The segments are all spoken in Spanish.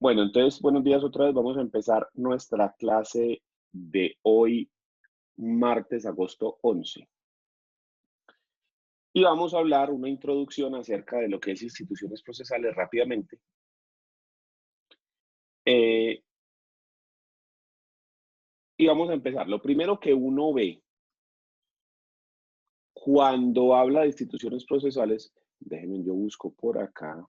Bueno, entonces, buenos días otra vez. Vamos a empezar nuestra clase de hoy, martes, agosto 11. Y vamos a hablar una introducción acerca de lo que es instituciones procesales rápidamente. Y vamos a empezar. Lo primero que uno ve cuando habla de instituciones procesales, déjenme, yo busco por acá.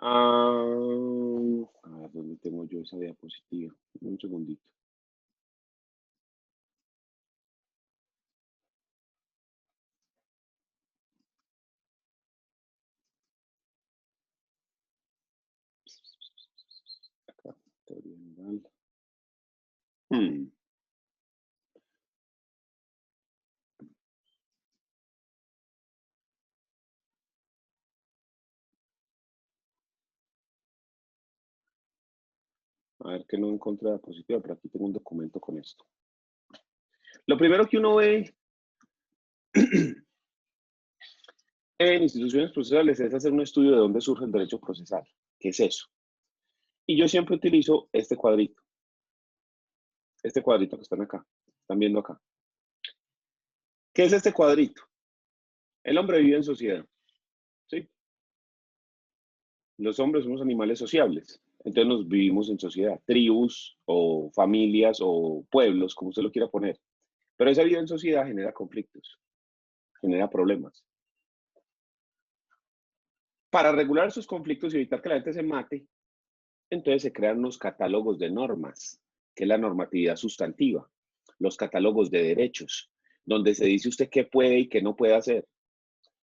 A ver, ¿dónde tengo yo esa diapositiva? Un segundito. Acá, teoría general. A ver que no encontré la diapositiva, pero aquí tengo un documento con esto. Lo primero que uno ve en instituciones procesales es hacer un estudio de dónde surge el derecho procesal. ¿Qué es eso? Y yo siempre utilizo este cuadrito que están acá, están viendo acá. ¿Qué es este cuadrito? El hombre vive en sociedad, ¿sí? Los hombres somos animales sociables, entonces nos vivimos en sociedad, tribus o familias o pueblos, como usted lo quiera poner. Pero esa vida en sociedad genera conflictos, genera problemas. Para regular esos conflictos y evitar que la gente se mate, entonces se crean unos catálogos de normas, que es la normatividad sustantiva, los catálogos de derechos, donde se dice usted qué puede y qué no puede hacer,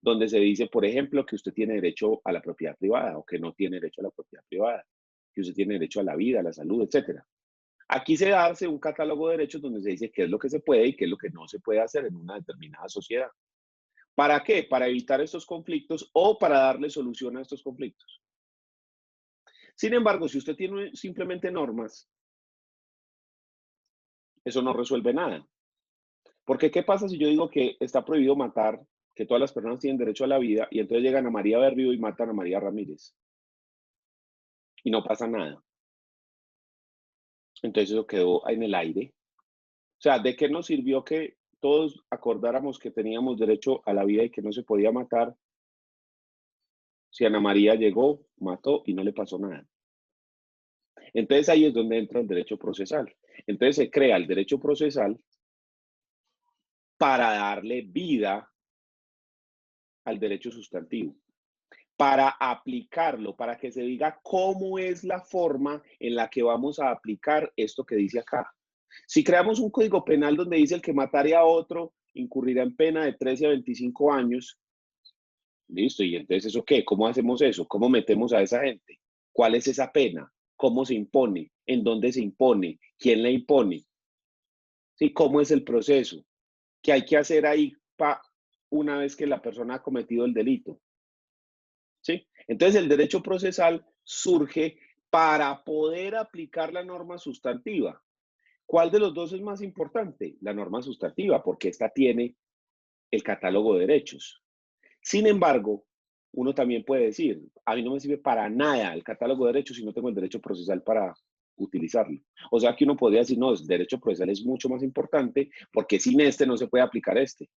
donde se dice, por ejemplo, que usted tiene derecho a la propiedad privada o que no tiene derecho a la propiedad privada, que usted tiene derecho a la vida, a la salud, etc. Aquí se hace un catálogo de derechos donde se dice qué es lo que se puede y qué es lo que no se puede hacer en una determinada sociedad. ¿Para qué? Para evitar estos conflictos o para darle solución a estos conflictos. Sin embargo, si usted tiene simplemente normas, eso no resuelve nada. Porque, ¿qué pasa si yo digo que está prohibido matar, que todas las personas tienen derecho a la vida, y entonces llegan a María Berrío y matan a María Ramírez? Y no pasa nada. Entonces eso quedó en el aire. O sea, ¿de qué nos sirvió que todos acordáramos que teníamos derecho a la vida y que no se podía matar si Ana María llegó, mató y no le pasó nada? Entonces ahí es donde entra el derecho procesal. Entonces se crea el derecho procesal para darle vida al derecho sustantivo, para aplicarlo, para que se diga cómo es la forma en la que vamos a aplicar esto que dice acá. Si creamos un código penal donde dice el que matare a otro incurrirá en pena de 13 a 25 años, listo, y entonces ¿eso qué? ¿Cómo hacemos eso? ¿Cómo metemos a esa gente? ¿Cuál es esa pena? ¿Cómo se impone? ¿En dónde se impone? ¿Quién la impone? ¿Sí? ¿Cómo es el proceso? ¿Qué hay que hacer ahí una vez que la persona ha cometido el delito? ¿Sí? Entonces el derecho procesal surge para poder aplicar la norma sustantiva. ¿Cuál de los dos es más importante? La norma sustantiva, porque esta tiene el catálogo de derechos. Sin embargo, uno también puede decir, a mí no me sirve para nada el catálogo de derechos si no tengo el derecho procesal para utilizarlo. O sea que uno podría decir, no, el derecho procesal es mucho más importante porque sin este no se puede aplicar este.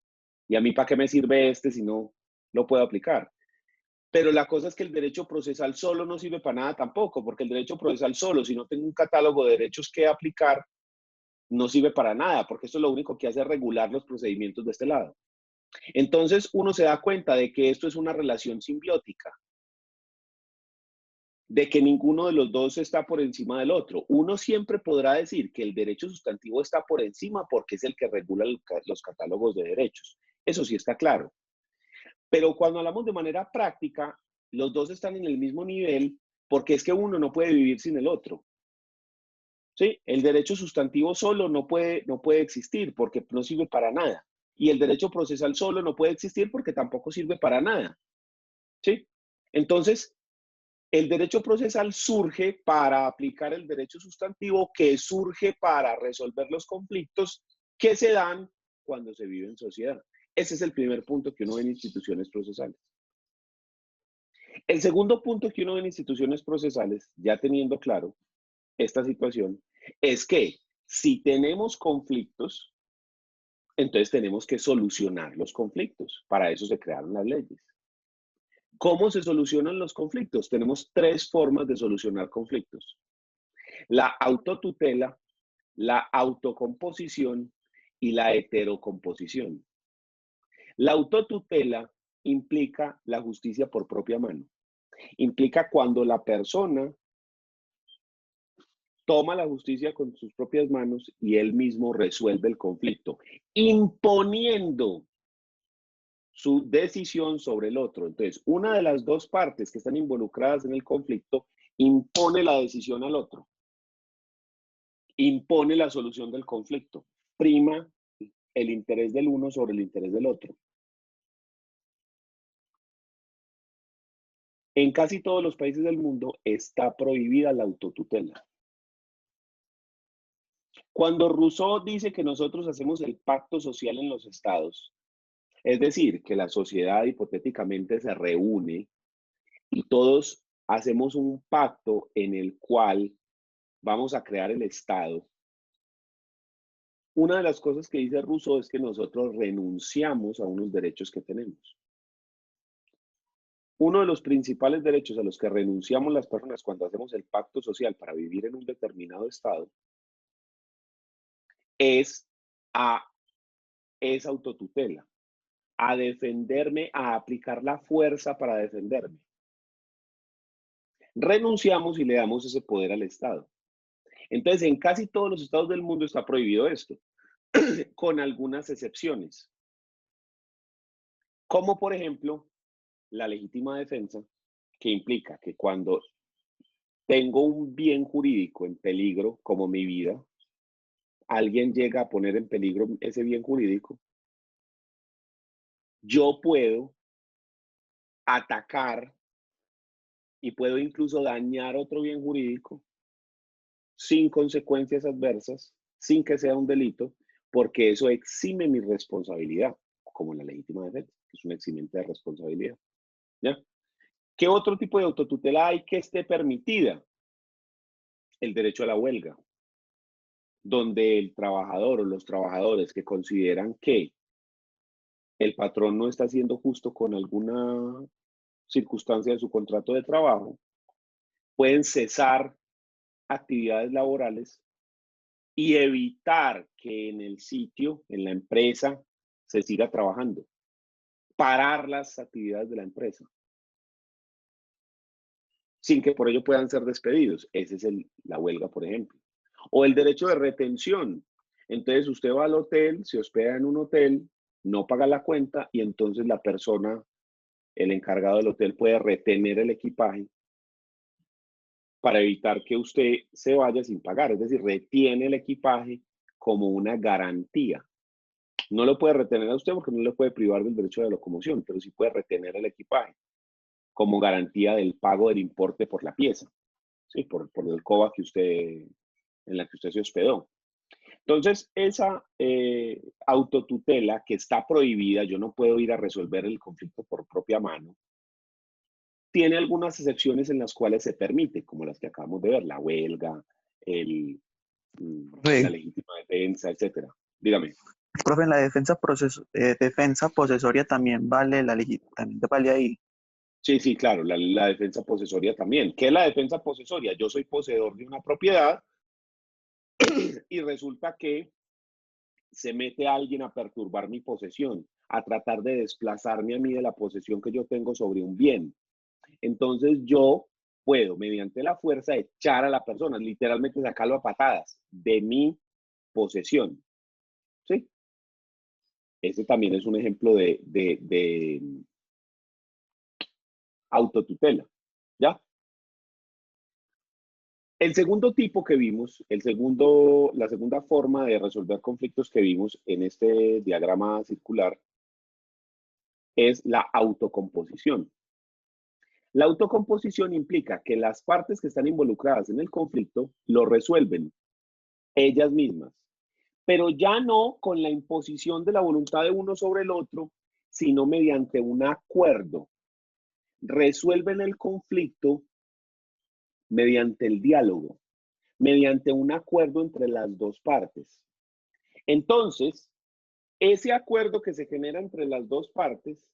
¿Y a mí para qué me sirve este si no lo puedo aplicar? Pero la cosa es que el derecho procesal solo no sirve para nada tampoco, porque el derecho procesal solo, si no tengo un catálogo de derechos que aplicar, no sirve para nada, porque esto es lo único que hace es regular los procedimientos de este lado. Entonces uno se da cuenta de que esto es una relación simbiótica, de que ninguno de los dos está por encima del otro. Uno siempre podrá decir que el derecho sustantivo está por encima porque es el que regula los catálogos de derechos. Eso sí está claro. Pero cuando hablamos de manera práctica, los dos están en el mismo nivel porque es que uno no puede vivir sin el otro. ¿Sí? El derecho sustantivo solo no puede existir porque no sirve para nada. Y el derecho procesal solo no puede existir porque tampoco sirve para nada. ¿Sí? Entonces, El derecho procesal surge para aplicar el derecho sustantivo, que surge para resolver los conflictos que se dan cuando se vive en sociedad. Ese es el primer punto que uno ve en instituciones procesales. El segundo punto que uno ve en instituciones procesales, ya teniendo claro esta situación, es que si tenemos conflictos, entonces tenemos que solucionar los conflictos. Para eso se crearon las leyes. ¿Cómo se solucionan los conflictos? Tenemos tres formas de solucionar conflictos: la autotutela, la autocomposición y la heterocomposición. La autotutela implica la justicia por propia mano. Implica cuando la persona toma la justicia con sus propias manos y él mismo resuelve el conflicto, imponiendo su decisión sobre el otro. Entonces, una de las dos partes que están involucradas en el conflicto impone la decisión al otro, impone la solución del conflicto, prima el interés del uno sobre el interés del otro. En casi todos los países del mundo está prohibida la autotutela. Cuando Rousseau dice que nosotros hacemos el pacto social en los estados, es decir, que la sociedad hipotéticamente se reúne y todos hacemos un pacto en el cual vamos a crear el Estado. Una de las cosas que dice Rousseau es que nosotros renunciamos a unos derechos que tenemos. Uno de los principales derechos a los que renunciamos las personas cuando hacemos el pacto social para vivir en un determinado estado es a esa autotutela, a defenderme, a aplicar la fuerza para defenderme. Renunciamos y le damos ese poder al Estado. Entonces, en casi todos los estados del mundo está prohibido esto, con algunas excepciones, como por ejemplo la legítima defensa, que implica que cuando tengo un bien jurídico en peligro, como mi vida, alguien llega a poner en peligro ese bien jurídico, yo puedo atacar y puedo incluso dañar otro bien jurídico sin consecuencias adversas, sin que sea un delito, porque eso exime mi responsabilidad, como la legítima defensa, que es un eximente de responsabilidad. ¿Ya? ¿Qué otro tipo de autotutela hay que esté permitida? El derecho a la huelga, donde el trabajador o los trabajadores que consideran que el patrón no está siendo justo con alguna circunstancia de su contrato de trabajo, pueden cesar actividades laborales y evitar que en el sitio, en la empresa, se siga trabajando. Parar las actividades de la empresa, sin que por ello puedan ser despedidos. Esa es la huelga, por ejemplo. O el derecho de retención. Entonces usted va al hotel, se hospeda en un hotel, no paga la cuenta y entonces la persona, el encargado del hotel, puede retener el equipaje para evitar que usted se vaya sin pagar. Es decir, retiene el equipaje como una garantía. No lo puede retener a usted porque no le puede privar del derecho de locomoción, pero sí puede retener el equipaje como garantía del pago del importe por la pieza, ¿sí? por el COBA en la que usted se hospedó. Entonces, esa autotutela que está prohibida, yo no puedo ir a resolver el conflicto por propia mano, tiene algunas excepciones en las cuales se permite, como las que acabamos de ver, la huelga, la legítima defensa, etcétera. Dígame. Profe, en la defensa posesoria también vale también vale ahí. Sí, sí, claro, la defensa posesoria también. ¿Qué es la defensa posesoria? Yo soy poseedor de una propiedad y resulta que se mete alguien a perturbar mi posesión, a tratar de desplazarme a mí de la posesión que yo tengo sobre un bien. Entonces yo puedo, mediante la fuerza, echar a la persona, literalmente sacarlo a patadas de mi posesión. ¿Sí? Ese también es un ejemplo de autotutela. ¿Ya? El segundo tipo que vimos, la segunda forma de resolver conflictos que vimos en este diagrama circular es la autocomposición. La autocomposición implica que las partes que están involucradas en el conflicto lo resuelven ellas mismas, pero ya no con la imposición de la voluntad de uno sobre el otro, sino mediante un acuerdo. Resuelven el conflicto mediante el diálogo, mediante un acuerdo entre las dos partes. Entonces, ese acuerdo que se genera entre las dos partes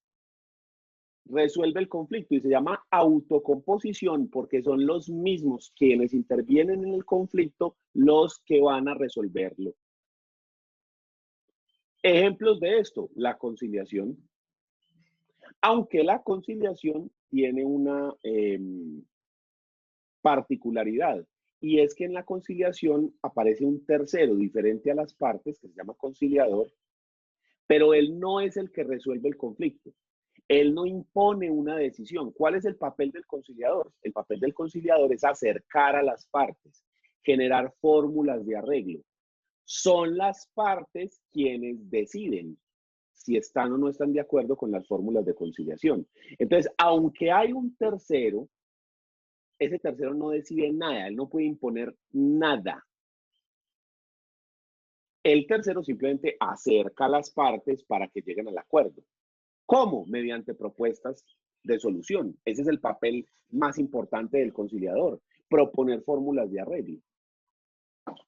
resuelve el conflicto y se llama autocomposición porque son los mismos quienes intervienen en el conflicto los que van a resolverlo. Ejemplos de esto, la conciliación. Aunque la conciliación tiene una particularidad, y es que en la conciliación aparece un tercero diferente a las partes, que se llama conciliador, pero él no es el que resuelve el conflicto. Él no impone una decisión. ¿Cuál es el papel del conciliador? El papel del conciliador es acercar a las partes, generar fórmulas de arreglo. Son las partes quienes deciden si están o no están de acuerdo con las fórmulas de conciliación. Entonces, aunque hay un tercero, ese tercero no decide nada, él no puede imponer nada. El tercero simplemente acerca a las partes para que lleguen al acuerdo. ¿Cómo? Mediante propuestas de solución. Ese es el papel más importante del conciliador, proponer fórmulas de arreglo.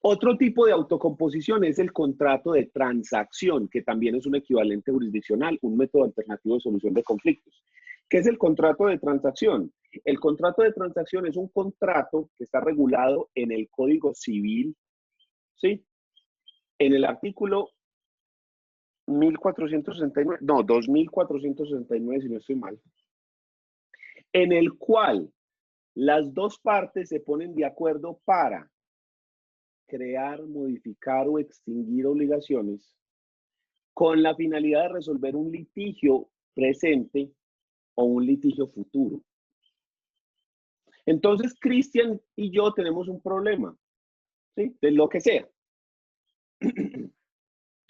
Otro tipo de autocomposición es el contrato de transacción, que también es un equivalente jurisdiccional, un método alternativo de solución de conflictos. ¿Qué es el contrato de transacción? El contrato de transacción es un contrato que está regulado en el Código Civil, ¿sí? En el artículo 1469, no, 2469, si no estoy mal, en el cual las dos partes se ponen de acuerdo para crear, modificar o extinguir obligaciones con la finalidad de resolver un litigio presente o un litigio futuro. Entonces, Cristian y yo tenemos un problema, ¿sí? De lo que sea.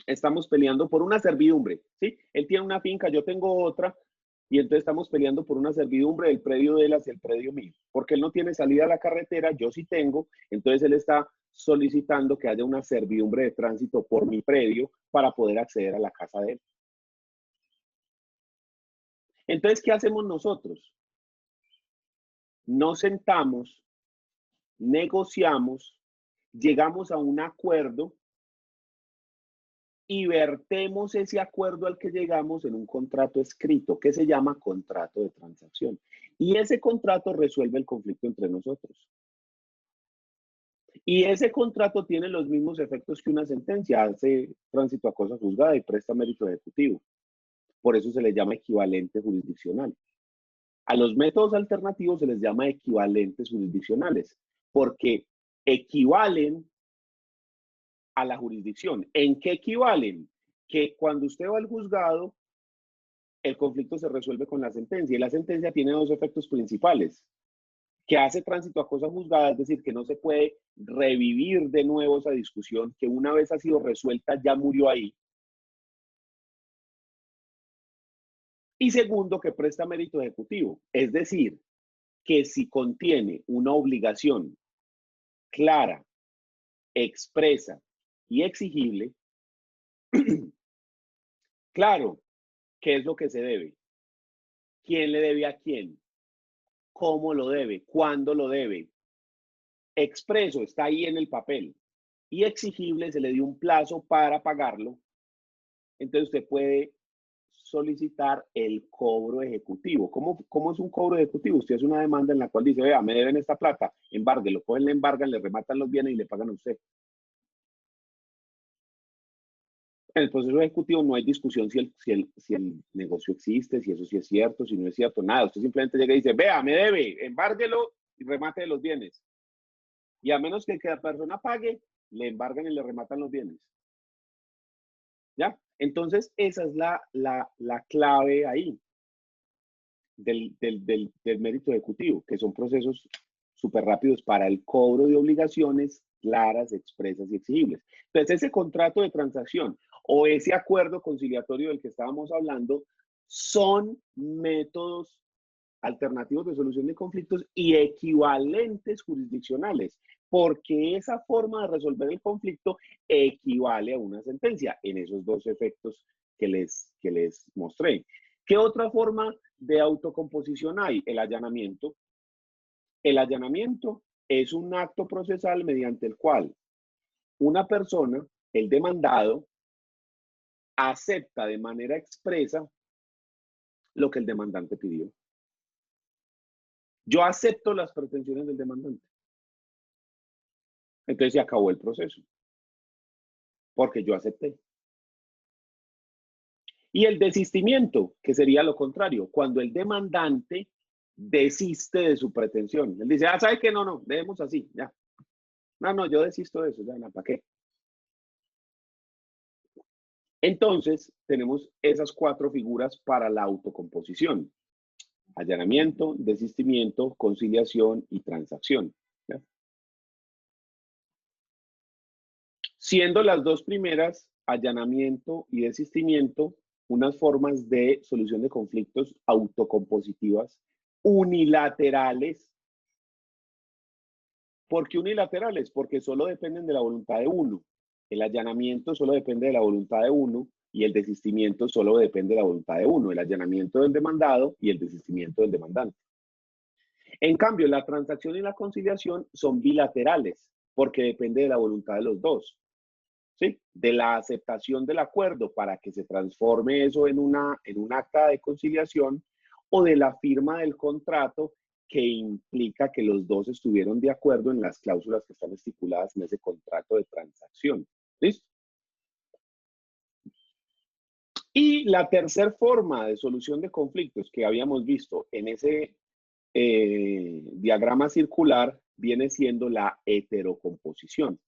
Estamos peleando por una servidumbre, ¿sí? Él tiene una finca, yo tengo otra, y entonces estamos peleando por una servidumbre del predio de él hacia el predio mío, porque él no tiene salida a la carretera, yo sí tengo, entonces él está solicitando que haya una servidumbre de tránsito por mi predio para poder acceder a la casa de él. Entonces, ¿qué hacemos nosotros? Nos sentamos, negociamos, llegamos a un acuerdo y vertemos ese acuerdo al que llegamos en un contrato escrito que se llama contrato de transacción. Y ese contrato resuelve el conflicto entre nosotros. Y ese contrato tiene los mismos efectos que una sentencia, hace tránsito a cosa juzgada y presta mérito ejecutivo. Por eso se le llama equivalente jurisdiccional. A los métodos alternativos se les llama equivalentes jurisdiccionales, porque equivalen a la jurisdicción. ¿En qué equivalen? Que cuando usted va al juzgado, el conflicto se resuelve con la sentencia, y la sentencia tiene dos efectos principales: que hace tránsito a cosa juzgada, es decir, que no se puede revivir de nuevo esa discusión, que una vez ha sido resuelta ya murió ahí. Y segundo, que presta mérito ejecutivo, es decir, que si contiene una obligación clara, expresa y exigible, claro, ¿qué es lo que se debe? ¿Quién le debe a quién? ¿Cómo lo debe? ¿Cuándo lo debe? Expreso, está ahí en el papel. Y exigible, se le dio un plazo para pagarlo. Entonces usted puede solicitar el cobro ejecutivo. ¿Cómo es un cobro ejecutivo? Usted hace una demanda en la cual dice, vea, me deben esta plata, embárguelo, cogen, le embargan, le rematan los bienes y le pagan a usted. En el proceso ejecutivo no hay discusión si el negocio existe, si eso sí es cierto, si no es cierto, nada. Usted simplemente llega y dice, vea, me debe, embárguelo y remate los bienes. Y a menos que la persona pague, le embargan y le rematan los bienes. ¿Ya? Entonces, esa es la clave ahí del mérito ejecutivo, que son procesos súper rápidos para el cobro de obligaciones claras, expresas y exigibles. Entonces, ese contrato de transacción o ese acuerdo conciliatorio del que estábamos hablando son métodos alternativos de solución de conflictos y equivalentes jurisdiccionales, porque esa forma de resolver el conflicto equivale a una sentencia en esos dos efectos que les mostré. ¿Qué otra forma de autocomposición hay? El allanamiento. El allanamiento es un acto procesal mediante el cual una persona, el demandado, acepta de manera expresa lo que el demandante pidió. Yo acepto las pretensiones del demandante. Entonces se acabó el proceso, porque yo acepté. Y el desistimiento, que sería lo contrario, cuando el demandante desiste de su pretensión. Él dice, ¿sabe qué? No, dejemos así, ya. No, yo desisto de eso, ya, ¿para qué? Entonces, tenemos esas 4 figuras para la autocomposición. Allanamiento, desistimiento, conciliación y transacción. ¿Ya? Siendo las 2 primeras, allanamiento y desistimiento, unas formas de solución de conflictos autocompositivas unilaterales. ¿Por qué unilaterales? Porque solo dependen de la voluntad de uno. El allanamiento solo depende de la voluntad de uno y el desistimiento solo depende de la voluntad de uno. El allanamiento del demandado y el desistimiento del demandante. En cambio, la transacción y la conciliación son bilaterales porque depende de la voluntad de los dos. ¿Sí? De la aceptación del acuerdo para que se transforme eso en un acta de conciliación o de la firma del contrato que implica que los dos estuvieron de acuerdo en las cláusulas que están estipuladas en ese contrato de transacción. ¿Listo? Y la tercera forma de solución de conflictos que habíamos visto en ese diagrama circular viene siendo la heterocomposición.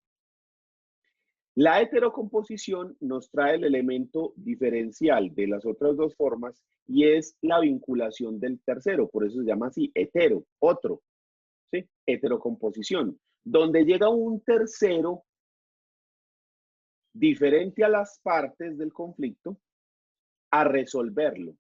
La heterocomposición nos trae el elemento diferencial de las otras 2 formas y es la vinculación del tercero, por eso se llama así, hetero, otro, ¿sí? Heterocomposición, donde llega un tercero diferente a las partes del conflicto a resolverlo.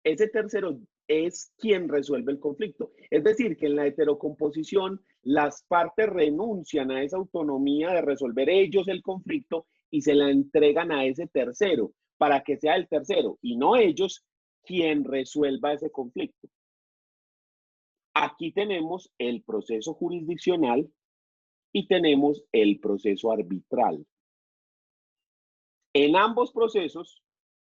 Ese tercero es quien resuelve el conflicto. Es decir, que en la heterocomposición las partes renuncian a esa autonomía de resolver ellos el conflicto y se la entregan a ese tercero para que sea el tercero y no ellos quien resuelva ese conflicto. Aquí tenemos el proceso jurisdiccional y tenemos el proceso arbitral. En ambos procesos,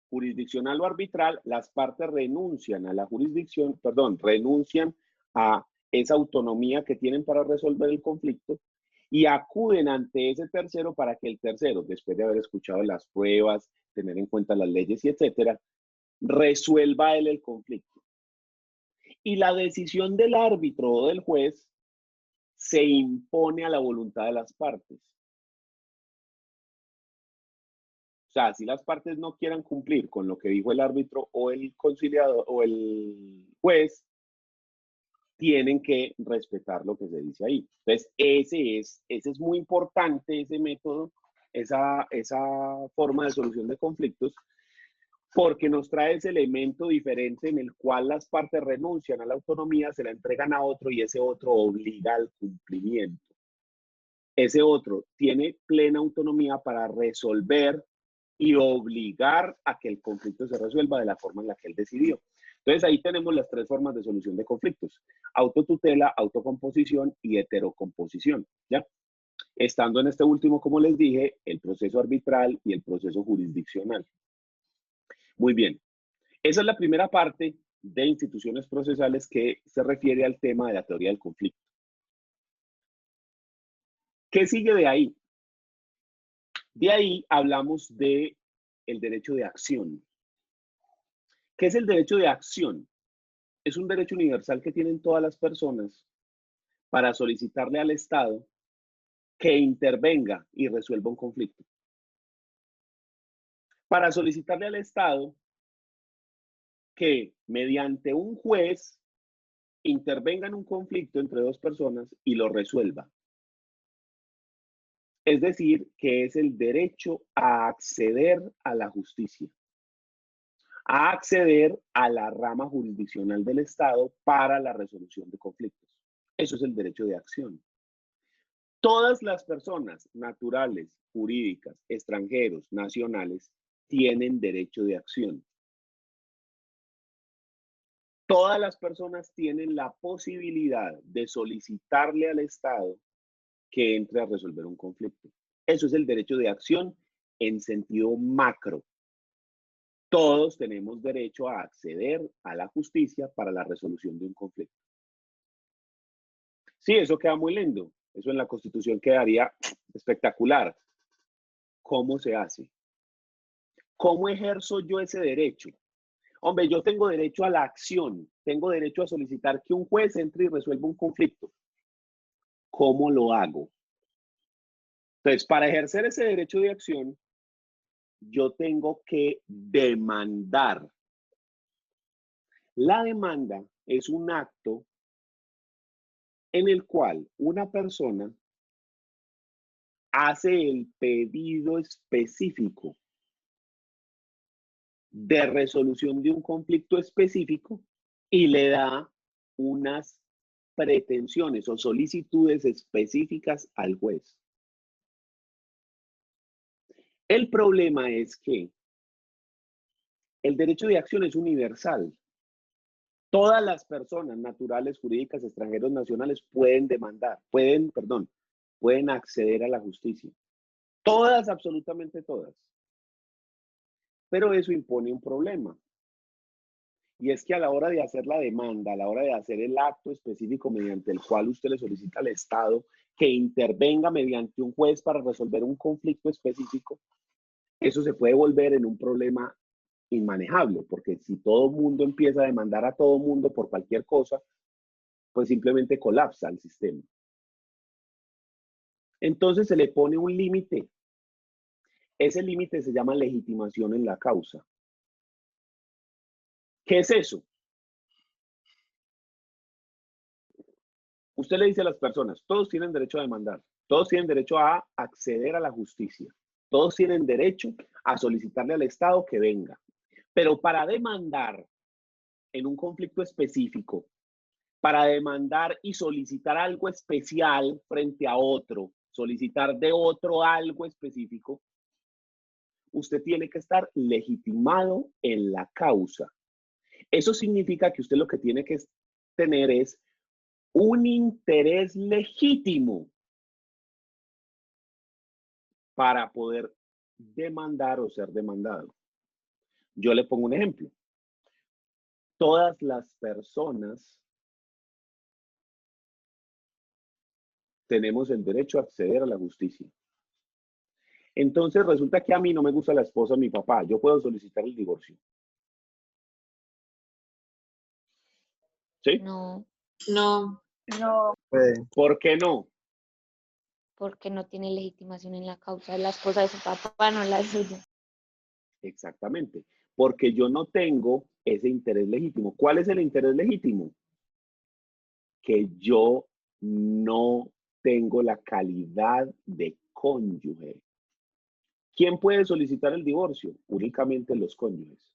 jurisdiccional o arbitral, las partes renuncian a la jurisdicción, renuncian a esa autonomía que tienen para resolver el conflicto y acuden ante ese tercero para que el tercero, después de haber escuchado las pruebas, tener en cuenta las leyes y etcétera, resuelva él el conflicto. Y la decisión del árbitro o del juez se impone a la voluntad de las partes. O sea, si las partes no quieran cumplir con lo que dijo el árbitro o el conciliador o el juez, tienen que respetar lo que se dice ahí. Entonces, ese es muy importante, ese método, esa forma de solución de conflictos, porque nos trae ese elemento diferente en el cual las partes renuncian a la autonomía, se la entregan a otro y ese otro obliga al cumplimiento. Ese otro tiene plena autonomía para resolver y obligar a que el conflicto se resuelva de la forma en la que él decidió. Entonces ahí tenemos las 3 formas de solución de conflictos: autotutela, autocomposición y heterocomposición, ¿ya? Estando en este último, como les dije, el proceso arbitral y el proceso jurisdiccional. Muy bien, esa es la primera parte de instituciones procesales que se refiere al tema de la teoría del conflicto. ¿Qué sigue de ahí? De ahí hablamos de el derecho de acción. ¿Qué es el derecho de acción? Es un derecho universal que tienen todas las personas para solicitarle al Estado que intervenga y resuelva un conflicto. Para solicitarle al Estado que mediante un juez intervenga en un conflicto entre 2 personas y lo resuelva. Es decir, que es el derecho a acceder a la justicia. a acceder a la rama jurisdiccional del Estado para la resolución de conflictos. Eso es el derecho de acción. Todas las personas naturales, jurídicas, extranjeros, nacionales, tienen derecho de acción. Todas las personas tienen la posibilidad de solicitarle al Estado que entre a resolver un conflicto. Eso es el derecho de acción en sentido macro. Todos tenemos derecho a acceder a la justicia para la resolución de un conflicto. Sí, eso queda muy lindo. Eso en la Constitución quedaría espectacular. ¿Cómo se hace? ¿Cómo ejerzo yo ese derecho? Hombre, yo tengo derecho a la acción, tengo derecho a solicitar que un juez entre y resuelva un conflicto. ¿Cómo lo hago? Entonces, para ejercer ese derecho de acción, yo tengo que demandar. La demanda es un acto en el cual una persona hace el pedido específico de resolución de un conflicto específico y le da unas pretensiones o solicitudes específicas al juez. El problema es que el derecho de acción es universal. Todas las personas naturales, jurídicas, extranjeros, nacionales pueden demandar, pueden acceder a la justicia. Todas, absolutamente todas. Pero eso impone un problema. Y es que a la hora de hacer la demanda, a la hora de hacer el acto específico mediante el cual usted le solicita al Estado que intervenga mediante un juez para resolver un conflicto específico, eso se puede volver en un problema inmanejable, porque si todo el mundo empieza a demandar a todo el mundo por cualquier cosa, pues simplemente colapsa el sistema. Entonces se le pone un límite. Ese límite se llama legitimación en la causa. ¿Qué es eso? Usted le dice a las personas, todos tienen derecho a demandar, todos tienen derecho a acceder a la justicia, todos tienen derecho a solicitarle al Estado que venga. Pero para demandar en un conflicto específico, para demandar y solicitar algo especial frente a otro, solicitar de otro algo específico, usted tiene que estar legitimado en la causa. Eso significa que usted lo que tiene que tener es un interés legítimo para poder demandar o ser demandado. Yo le pongo un ejemplo. Todas las personas tenemos el derecho a acceder a la justicia. Entonces resulta que a mí no me gusta la esposa de mi papá. Yo puedo solicitar el divorcio. ¿Sí? No, No, Puede. ¿Por qué no? porque no tiene legitimación en la causa, es la esposa de su papá, no la suya. Exactamente. Porque yo no tengo ese interés legítimo. ¿Cuál es el interés legítimo? Que yo no tengo la calidad de cónyuge. ¿Quién puede solicitar el divorcio? Únicamente los cónyuges.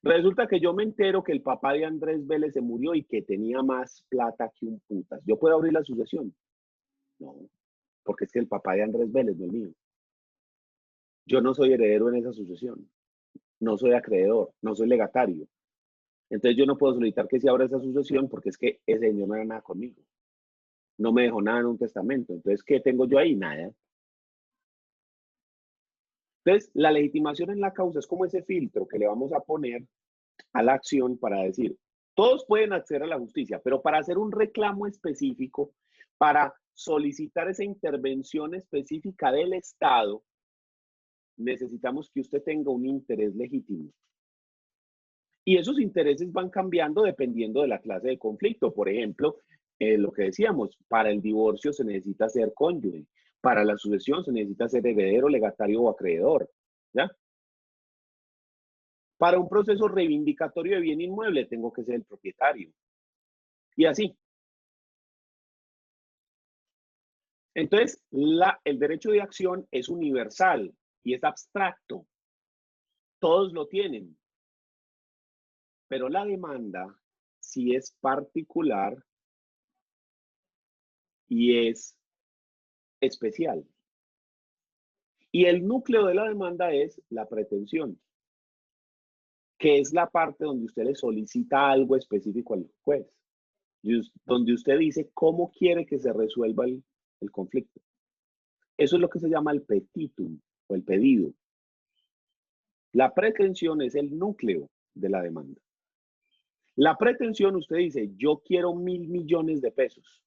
Resulta que yo me entero que el papá de Andrés Vélez se murió y que tenía más plata que un putas. ¿Yo puedo abrir la sucesión? No, porque es que el papá de Andrés Vélez no es mío. Yo no soy heredero en esa sucesión. No soy acreedor, no soy legatario. Entonces yo no puedo solicitar que se abra esa sucesión porque es que ese señor no era nada conmigo. No me dejó nada en un testamento. Entonces, ¿qué tengo yo ahí? Nada. Entonces, la legitimación en la causa es como ese filtro que le vamos a poner a la acción para decir, todos pueden acceder a la justicia, pero para hacer un reclamo específico, para solicitar esa intervención específica del Estado, necesitamos que usted tenga un interés legítimo. Y esos intereses van cambiando dependiendo de la clase de conflicto. Por ejemplo, lo que decíamos, para el divorcio se necesita ser cónyuge, para la sucesión se necesita ser heredero, legatario o acreedor, ¿ya? Para un proceso reivindicatorio de bien inmueble tengo que ser el propietario. Y así. Entonces, el derecho de acción es universal y es abstracto. Todos lo tienen. Pero la demanda sí es particular y es especial. Y el núcleo de la demanda es la pretensión, que es la parte donde usted le solicita algo específico al juez, donde usted dice cómo quiere que se resuelva el conflicto. Eso es lo que se llama el petitum o el pedido. La pretensión es el núcleo de la demanda. La pretensión, usted dice, yo quiero 1.000 millones de pesos.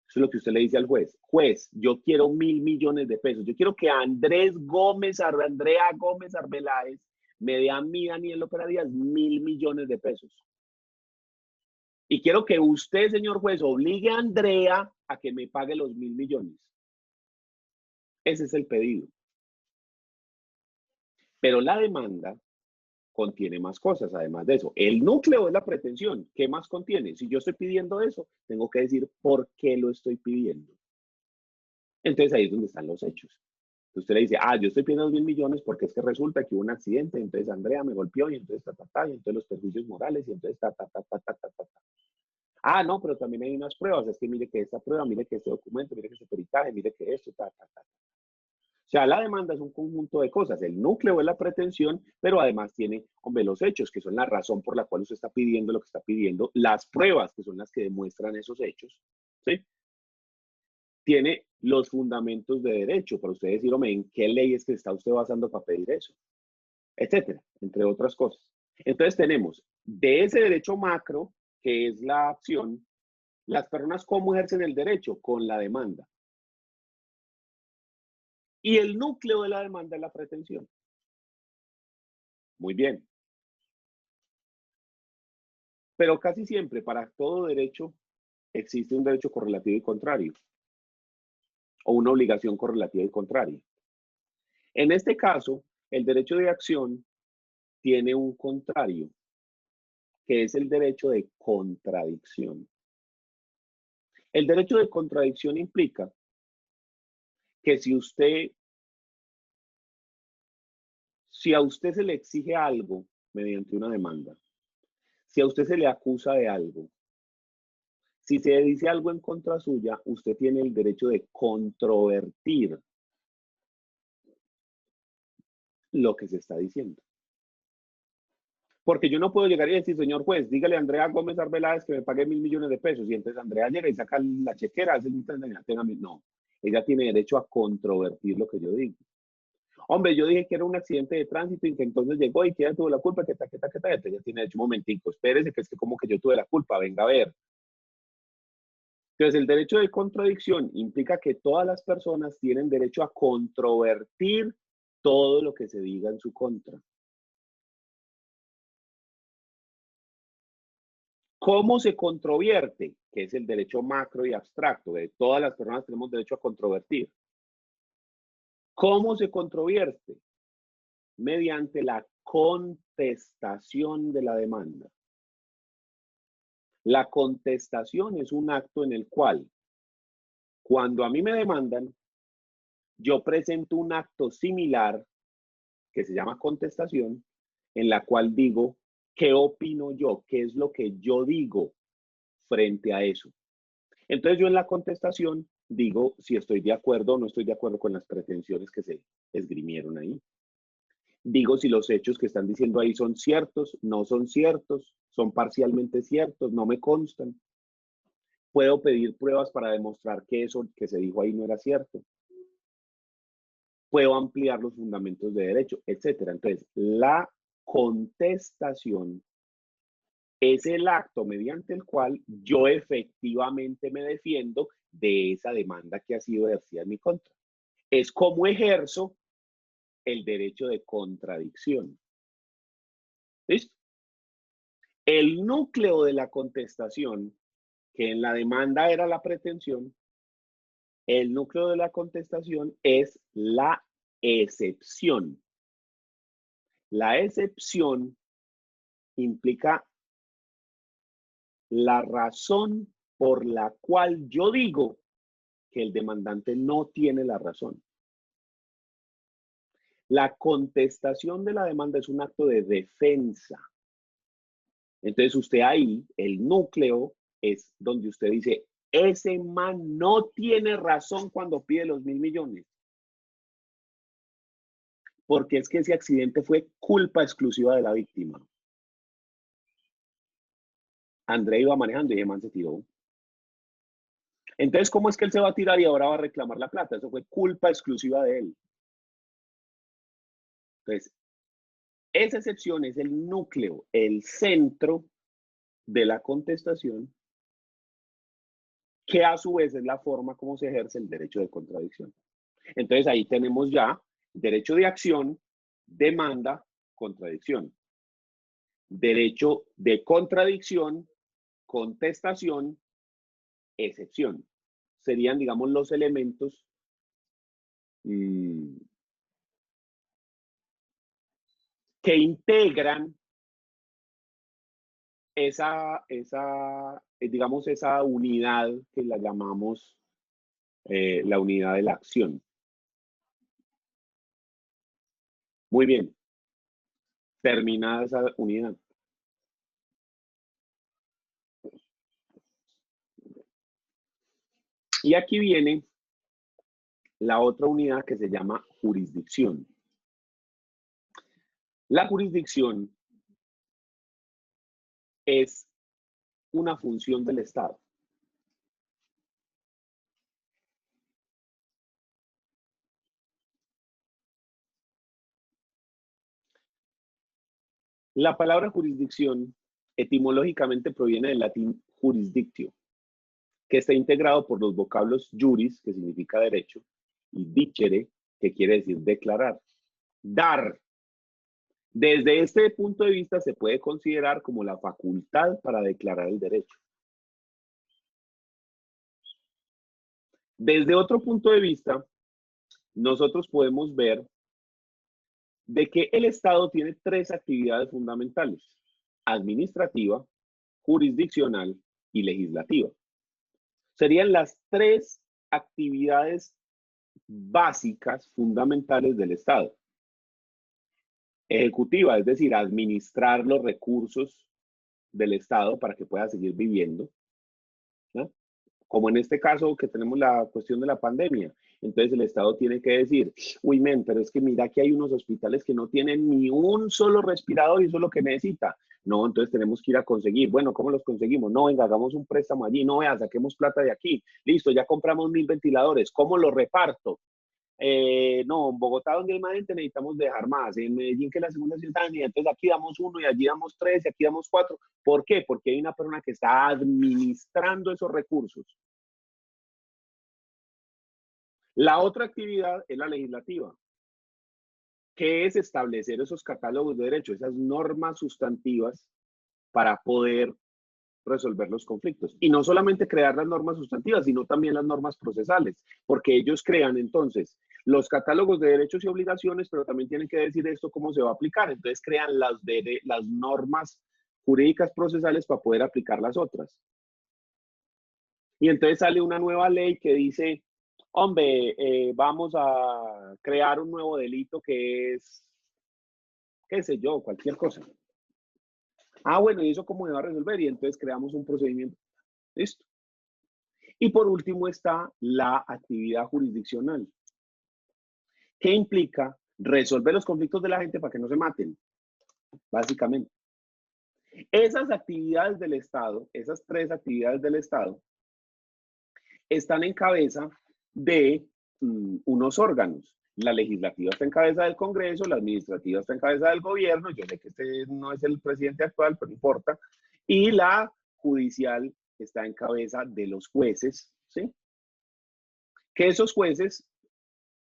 Eso es lo que usted le dice al juez. Juez, yo quiero 1.000 millones de pesos. Yo quiero que Andrea Gómez Arbeláez me dé a mí, Daniel López Díaz, 1.000 millones de pesos. Y quiero que usted, señor juez, obligue a Andrea a que me pague los 1.000 millones. Ese es el pedido. Pero la demanda contiene más cosas, además de eso. El núcleo es la pretensión. ¿Qué más contiene? Si yo estoy pidiendo eso, tengo que decir por qué lo estoy pidiendo. Entonces ahí es donde están los hechos. Usted le dice, yo estoy pidiendo 2.000 millones porque es que resulta que hubo un accidente, entonces Andrea me golpeó y entonces y entonces los perjuicios morales y entonces no, pero también hay unas pruebas, es que mire que esta prueba, mire que este documento, mire que ese peritaje, mire que esto, O sea, la demanda es un conjunto de cosas. El núcleo es la pretensión, pero además tiene, hombre, los hechos, que son la razón por la cual usted está pidiendo lo que está pidiendo, las pruebas, que son las que demuestran esos hechos, ¿sí? Tiene los fundamentos de derecho, para usted decir, hombre, ¿en qué ley es que está usted basando para pedir eso? Etcétera, entre otras cosas. Entonces tenemos de ese derecho macro, que es la acción, las personas cómo ejercen el derecho con la demanda. Y el núcleo de la demanda es la pretensión. Muy bien. Pero casi siempre, para todo derecho, existe un derecho correlativo y contrario. O una obligación correlativa y contraria. En este caso, el derecho de acción tiene un contrario, que es el derecho de contradicción. El derecho de contradicción implica que si a usted se le exige algo mediante una demanda, si a usted se le acusa de algo, si se dice algo en contra suya, usted tiene el derecho de controvertir lo que se está diciendo. Porque yo no puedo llegar y decir, señor juez, dígale a Andrea Gómez Arbeláez que me pague 1.000 millones de pesos. Y entonces Andrea llega y saca la chequera. No, ella tiene derecho a controvertir lo que yo digo. Hombre, yo dije que era un accidente de tránsito y que entonces llegó y que ella tuvo la culpa, que ella tiene derecho, un momentico, espérese, que es que como que yo tuve la culpa, venga a ver. Entonces, el derecho de contradicción implica que todas las personas tienen derecho a controvertir todo lo que se diga en su contra. ¿Cómo se controvierte? Que es el derecho macro y abstracto, de todas las personas tenemos derecho a controvertir. ¿Cómo se controvierte? Mediante la contestación de la demanda. La contestación es un acto en el cual, cuando a mí me demandan, yo presento un acto similar, que se llama contestación, en la cual digo, ¿qué opino yo? ¿Qué es lo que yo digo frente a eso? Entonces yo en la contestación digo si estoy de acuerdo o no estoy de acuerdo con las pretensiones que se esgrimieron ahí. Digo si los hechos que están diciendo ahí son ciertos, no son ciertos, son parcialmente ciertos, no me constan. Puedo pedir pruebas para demostrar que eso que se dijo ahí no era cierto. Puedo ampliar los fundamentos de derecho, etcétera. Entonces, la contestación es el acto mediante el cual yo efectivamente me defiendo de esa demanda que ha sido ejercida en mi contra. Es como ejerzo el derecho de contradicción. ¿Listo? El núcleo de la contestación, que en la demanda era la pretensión, el núcleo de la contestación es la excepción. La excepción implica la razón por la cual yo digo que el demandante no tiene la razón. La contestación de la demanda es un acto de defensa. Entonces usted ahí, el núcleo es donde usted dice, ese man no tiene razón cuando pide los 1.000 millones. Porque es que ese accidente fue culpa exclusiva de la víctima. André iba manejando y ese man se tiró. Entonces, ¿cómo es que él se va a tirar y ahora va a reclamar la plata? Eso fue culpa exclusiva de él. Entonces, esa excepción es el núcleo, el centro de la contestación, que a su vez es la forma como se ejerce el derecho de contradicción. Entonces, ahí tenemos ya derecho de acción, demanda, contradicción. Derecho de contradicción, contestación, excepción. Serían, digamos, los elementos que integran digamos, esa unidad que la llamamos la unidad de la acción. Muy bien. Terminada esa unidad. Y aquí viene la otra unidad que se llama jurisdicción. La jurisdicción es una función del Estado. La palabra jurisdicción etimológicamente proviene del latín jurisdictio, que está integrado por los vocablos juris, que significa derecho, y dicere, que quiere decir declarar. Dar. Desde este punto de vista se puede considerar como la facultad para declarar el derecho. Desde otro punto de vista, nosotros podemos ver de que el Estado tiene tres actividades fundamentales: administrativa, jurisdiccional y legislativa. Serían las tres actividades básicas, fundamentales del Estado. Ejecutiva, es decir, administrar los recursos del Estado para que pueda seguir viviendo, ¿no? Como en este caso que tenemos la cuestión de la pandemia. Entonces el Estado tiene que decir, uy, men, pero es que mira que hay unos hospitales que no tienen ni un solo respirador y eso es lo que necesita. No, entonces tenemos que ir a conseguir. Bueno, ¿cómo los conseguimos? No, venga, hagamos un préstamo allí. No, vea, saquemos plata de aquí. Listo, ya compramos 1.000 ventiladores. ¿Cómo los reparto? No, en Bogotá, donde hay más gente, necesitamos dejar más. En Medellín, que es la segunda ciudad, entonces aquí damos 1 y allí damos 3 y aquí damos 4. ¿Por qué? Porque hay una persona que está administrando esos recursos. La otra actividad es la legislativa, que es establecer esos catálogos de derechos, esas normas sustantivas para poder resolver los conflictos. Y no solamente crear las normas sustantivas, sino también las normas procesales, porque ellos crean entonces los catálogos de derechos y obligaciones, pero también tienen que decir esto cómo se va a aplicar. Entonces crean las normas jurídicas procesales para poder aplicar las otras. Y entonces sale una nueva ley que dice, hombre, vamos a crear un nuevo delito que es, qué sé yo, cualquier cosa. Ah, bueno, ¿y eso cómo se va a resolver? Y entonces creamos un procedimiento. Listo. Y por último está la actividad jurisdiccional, que implica resolver los conflictos de la gente para que no se maten, básicamente. Esas actividades del Estado, esas tres actividades del Estado, están en cabeza de unos órganos. La legislativa está en cabeza del Congreso, la administrativa está en cabeza del gobierno, yo sé que este no es el presidente actual, pero no importa, y la judicial está en cabeza de los jueces, ¿sí? Que esos jueces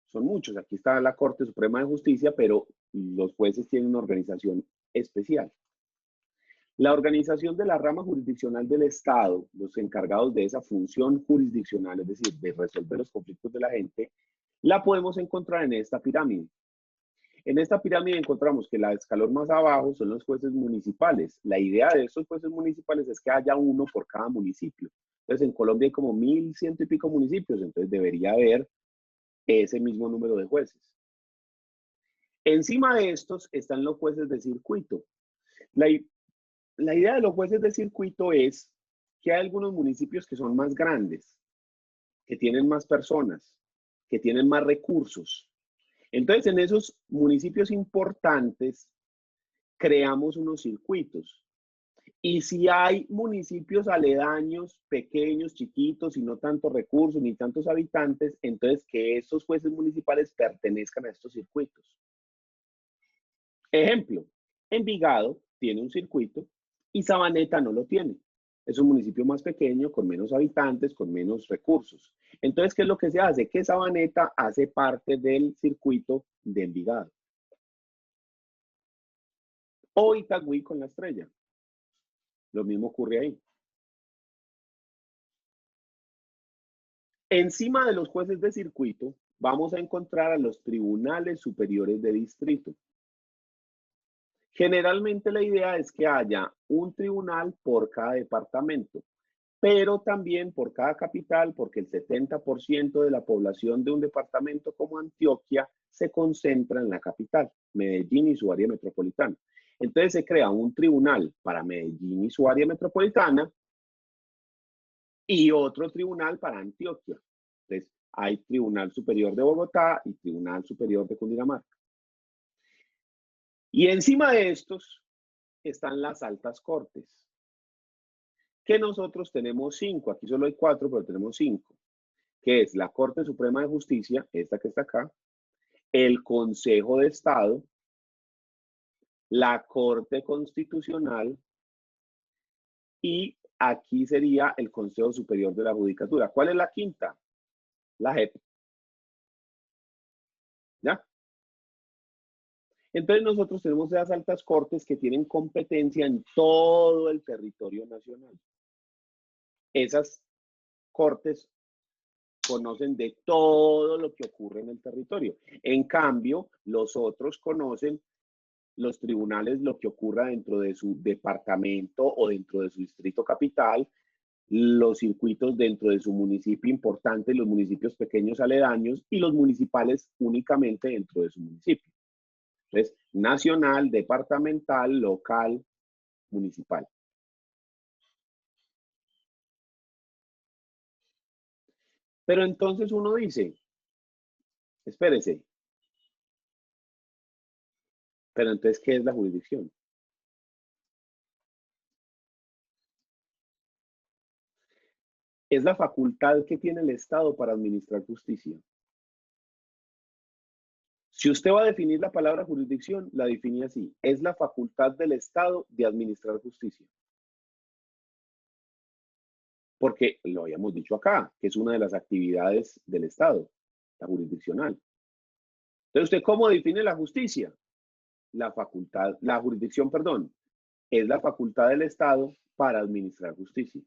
son muchos, aquí está la Corte Suprema de Justicia, pero los jueces tienen una organización especial. La organización de la rama jurisdiccional del Estado, los encargados de esa función jurisdiccional, es decir, de resolver los conflictos de la gente, la podemos encontrar en esta pirámide. En esta pirámide encontramos que la escalón más abajo son los jueces municipales. La idea de estos jueces municipales es que haya uno por cada municipio. Entonces, en Colombia hay como 1.100 y pico municipios, entonces debería haber ese mismo número de jueces. Encima de estos están los jueces de circuito. La idea de los jueces de circuito es que hay algunos municipios que son más grandes, que tienen más personas, que tienen más recursos. Entonces, en esos municipios importantes, creamos unos circuitos. Y si hay municipios aledaños, pequeños, chiquitos, y no tantos recursos ni tantos habitantes, entonces que estos jueces municipales pertenezcan a estos circuitos. Ejemplo, Envigado tiene un circuito y Sabaneta no lo tiene. Es un municipio más pequeño, con menos habitantes, con menos recursos. Entonces, ¿qué es lo que se hace? Que Sabaneta hace parte del circuito de Envigado. O Itagüí con La Estrella. Lo mismo ocurre ahí. Encima de los jueces de circuito, vamos a encontrar a los tribunales superiores de distrito. Generalmente la idea es que haya un tribunal por cada departamento, pero también por cada capital, porque el 70% de la población de un departamento como Antioquia se concentra en la capital, Medellín y su área metropolitana. Entonces se crea un tribunal para Medellín y su área metropolitana y otro tribunal para Antioquia. Entonces hay Tribunal Superior de Bogotá y Tribunal Superior de Cundinamarca. Y encima de estos están las altas cortes, que nosotros tenemos 5, aquí solo hay 4, pero tenemos 5, que es la Corte Suprema de Justicia, esta que está acá, el Consejo de Estado, la Corte Constitucional y aquí sería el Consejo Superior de la Judicatura. ¿Cuál es la quinta? La JEP. ¿Ya? Entonces nosotros tenemos esas altas cortes que tienen competencia en todo el territorio nacional. Esas cortes conocen de todo lo que ocurre en el territorio. En cambio, los otros conocen, los tribunales, lo que ocurra dentro de su departamento o dentro de su distrito capital, los circuitos dentro de su municipio importante, los municipios pequeños aledaños y los municipales únicamente dentro de su municipio. Entonces, nacional, departamental, local, municipal. Pero entonces uno dice, espérese, pero entonces, ¿qué es la jurisdicción? Es la facultad que tiene el Estado para administrar justicia. Si usted va a definir la palabra jurisdicción, la define así. Es la facultad del Estado de administrar justicia. Porque lo habíamos dicho acá, que es una de las actividades del Estado, la jurisdiccional. Entonces, ¿usted cómo define la justicia? La jurisdicción, perdón, es la facultad del Estado para administrar justicia.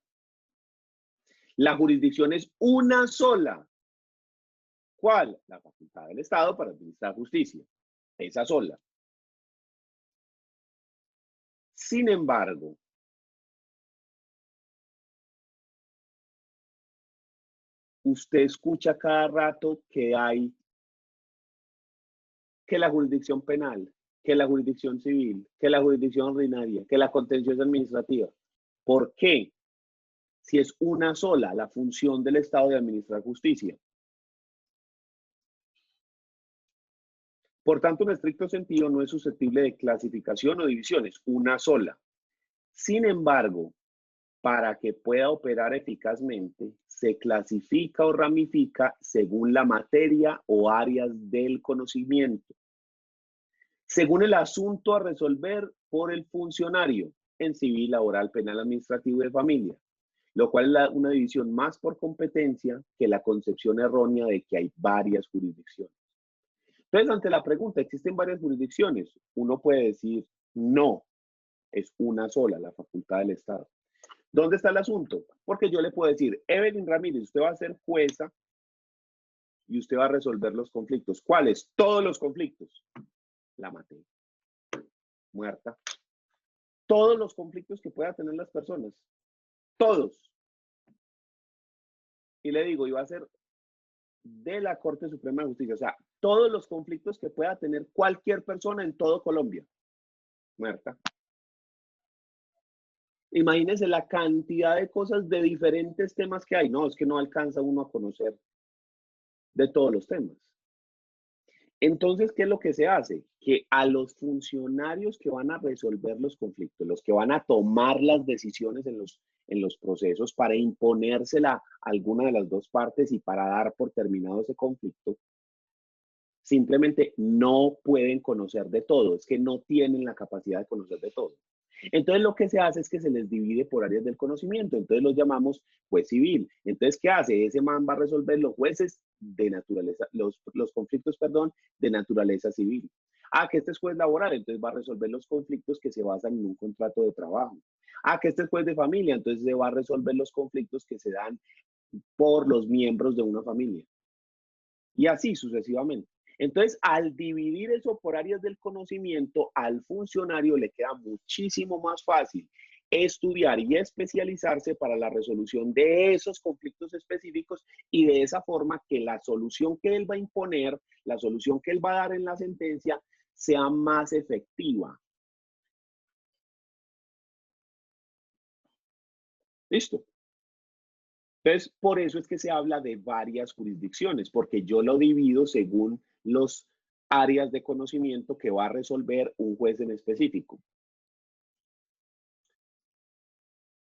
La jurisdicción es una sola. ¿Cuál? La facultad del Estado para administrar justicia. Esa sola. Sin embargo, usted escucha cada rato que hay que la jurisdicción penal, que la jurisdicción civil, que la jurisdicción ordinaria, que la contenciosa administrativa. ¿Por qué? Si es una sola la función del Estado de administrar justicia. Por tanto, en estricto sentido, no es susceptible de clasificación o división, es una sola. Sin embargo, para que pueda operar eficazmente, se clasifica o ramifica según la materia o áreas del conocimiento, según el asunto a resolver por el funcionario en civil, laboral, penal, administrativo y de familia, lo cual es una división más por competencia que la concepción errónea de que hay varias jurisdicciones. Entonces, ante la pregunta, ¿existen varias jurisdicciones? Uno puede decir, no, es una sola, la facultad del Estado. ¿Dónde está el asunto? Porque yo le puedo decir, Evelyn Ramírez, usted va a ser jueza y usted va a resolver los conflictos. ¿Cuáles? Todos los conflictos. La maté. Muerta. Todos los conflictos que puedan tener las personas. Todos. Y le digo, iba a ser de la Corte Suprema de Justicia. O sea, todos los conflictos que pueda tener cualquier persona en todo Colombia. Muerta. Imagínense la cantidad de cosas de diferentes temas que hay. No, es que no alcanza uno a conocer de todos los temas. Entonces, ¿qué es lo que se hace? Que a los funcionarios que van a resolver los conflictos, los que van a tomar las decisiones en los procesos para imponérsela a alguna de las dos partes y para dar por terminado ese conflicto, simplemente no pueden conocer de todo, es que no tienen la capacidad de conocer de todo. Entonces lo que se hace es que se les divide por áreas del conocimiento, entonces los llamamos juez civil. Entonces, ¿qué hace? Ese man va a resolver los jueces de naturaleza, los conflictos, perdón, de naturaleza civil. Ah, que este es juez laboral, entonces va a resolver los conflictos que se basan en un contrato de trabajo. Ah, que este es juez de familia, entonces se va a resolver los conflictos que se dan por los miembros de una familia. Y así sucesivamente. Entonces, al dividir eso por áreas del conocimiento, al funcionario le queda muchísimo más fácil estudiar y especializarse para la resolución de esos conflictos específicos y de esa forma que la solución que él va a imponer, la solución que él va a dar en la sentencia, sea más efectiva. ¿Listo? Entonces, por eso es que se habla de varias jurisdicciones, porque yo lo divido según los áreas de conocimiento que va a resolver un juez en específico.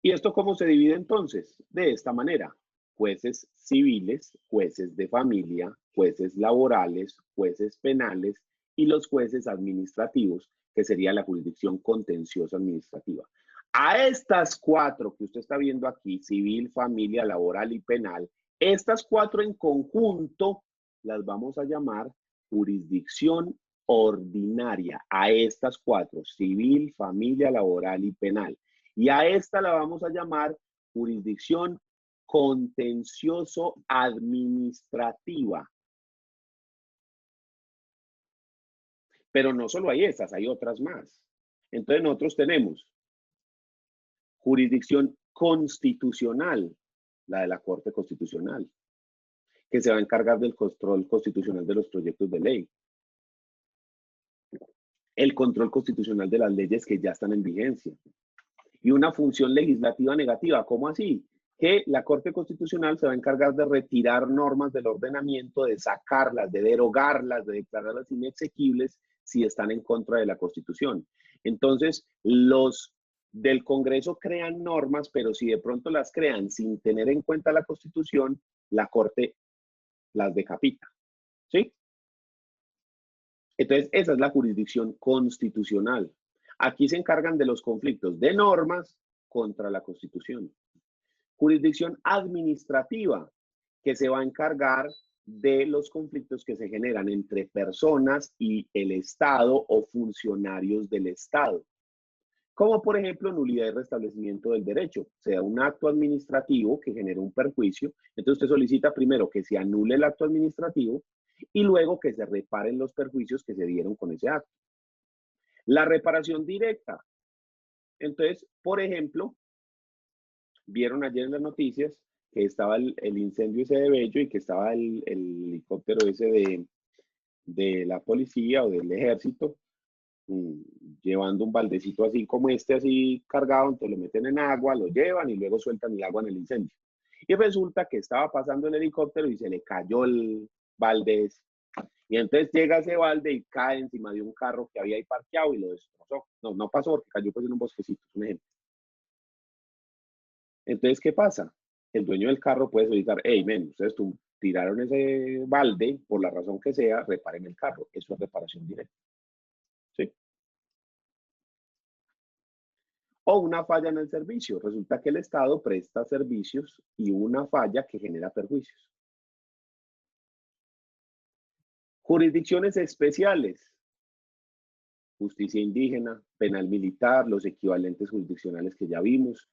¿Y esto cómo se divide entonces? De esta manera: jueces civiles, jueces de familia, jueces laborales, jueces penales y los jueces administrativos, que sería la jurisdicción contenciosa administrativa. A estas cuatro que usted está viendo aquí, civil, familia, laboral y penal, estas cuatro en conjunto las vamos a llamar jurisdicción ordinaria. A estas cuatro, civil, familia, laboral y penal. Y a esta la vamos a llamar jurisdicción contencioso administrativa. Pero no solo hay estas, hay otras más. Entonces nosotros tenemos jurisdicción constitucional, la de la Corte Constitucional, que se va a encargar del control constitucional de los proyectos de ley. El control constitucional de las leyes que ya están en vigencia. Y una función legislativa negativa. ¿Cómo así? Que la Corte Constitucional se va a encargar de retirar normas del ordenamiento, de sacarlas, de derogarlas, de declararlas inexequibles si están en contra de la Constitución. Entonces, los del Congreso crean normas, pero si de pronto las crean sin tener en cuenta la Constitución, la Corte las decapita. ¿Sí? Entonces, esa es la jurisdicción constitucional. Aquí se encargan de los conflictos de normas contra la Constitución. Jurisdicción administrativa, que se va a encargar de los conflictos que se generan entre personas y el Estado o funcionarios del Estado. Como por ejemplo nulidad y restablecimiento del derecho. Se da un acto administrativo que genera un perjuicio, entonces usted solicita primero que se anule el acto administrativo y luego que se reparen los perjuicios que se dieron con ese acto. La reparación directa. Entonces, por ejemplo, vieron ayer en las noticias que estaba el incendio ese de Bello y que estaba el helicóptero ese de la policía o del ejército llevando un baldecito así como así cargado, entonces lo meten en agua, lo llevan y luego sueltan el agua en el incendio. Y resulta que estaba pasando el helicóptero y se le cayó el balde ese. Y entonces llega ese balde y cae encima de un carro que había ahí parqueado y lo destrozó. No, no pasó porque cayó pues en un bosquecito, es un ejemplo. Entonces, ¿qué pasa? El dueño del carro puede solicitar: hey, men, ustedes tiraron ese balde, por la razón que sea, reparen el carro. Eso es reparación directa. ¿Sí? O una falla en el servicio. Resulta que el Estado presta servicios y una falla que genera perjuicios. Jurisdicciones especiales. Justicia indígena, penal militar, los equivalentes jurisdiccionales que ya vimos.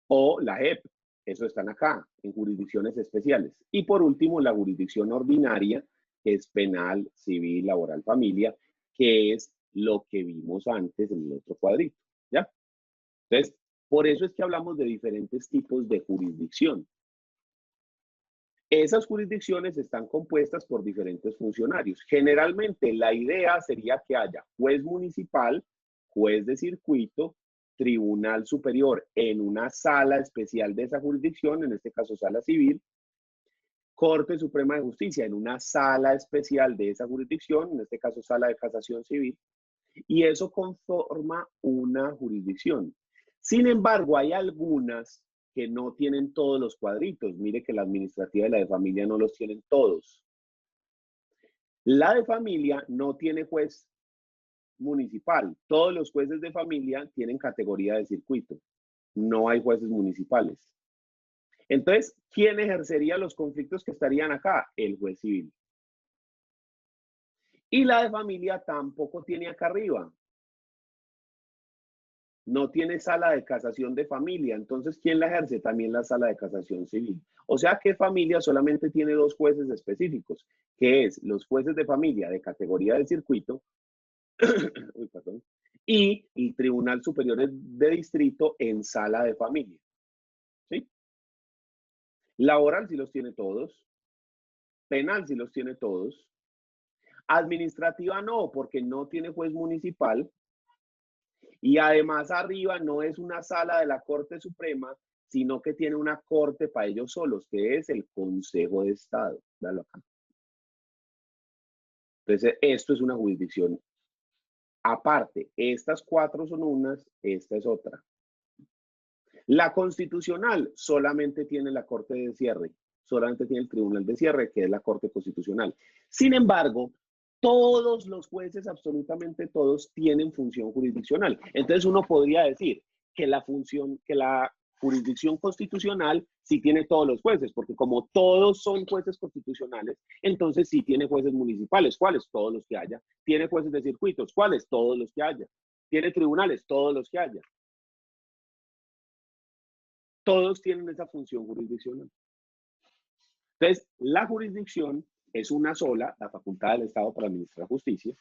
O la JEP. Eso están acá, en jurisdicciones especiales. Y por último, la jurisdicción ordinaria, que es penal, civil, laboral, familia, que es lo que vimos antes en el otro cuadrito. ¿Ya? Entonces, por eso es que hablamos de diferentes tipos de jurisdicción. Esas jurisdicciones están compuestas por diferentes funcionarios. Generalmente la idea sería que haya juez municipal, juez de circuito, tribunal superior en una sala especial de esa jurisdicción, en este caso sala civil, Corte Suprema de Justicia en una sala especial de esa jurisdicción, en este caso sala de casación civil, y eso conforma una jurisdicción. Sin embargo, hay algunas que no tienen todos los cuadritos. Mire que la administrativa y la de familia no los tienen todos. La de familia no tiene juez municipal. Todos los jueces de familia tienen categoría de circuito. No hay jueces municipales. Entonces, ¿quién ejercería los conflictos que estarían acá? El juez civil. Y la de familia tampoco tiene acá arriba. No tiene sala de casación de familia. Entonces, ¿quién la ejerce? También la sala de casación civil. O sea que familia solamente tiene dos jueces específicos, que es los jueces de familia de categoría de circuito y el Tribunal Superior de Distrito en sala de familia. ¿Sí? Laboral sí los tiene todos. Penal sí los tiene todos. Administrativa no, porque no tiene juez municipal. Y además arriba no es una sala de la Corte Suprema, sino que tiene una corte para ellos solos, que es el Consejo de Estado. Véalo acá. Entonces, esto es una jurisdicción aparte. Estas cuatro son unas, esta es otra. La constitucional solamente tiene la Corte de Cierre, solamente tiene el Tribunal de Cierre, que es la Corte Constitucional. Sin embargo, todos los jueces, absolutamente todos, tienen función jurisdiccional. Entonces uno podría decir que la jurisdicción constitucional sí tiene todos los jueces, porque como todos son jueces constitucionales, entonces sí tiene jueces municipales. ¿Cuáles? Todos los que haya. Tiene jueces de circuitos. ¿Cuáles? Todos los que haya. Tiene tribunales. Todos los que haya. Todos tienen esa función jurisdiccional. Entonces, la jurisdicción es una sola, la facultad del Estado para administrar justicia,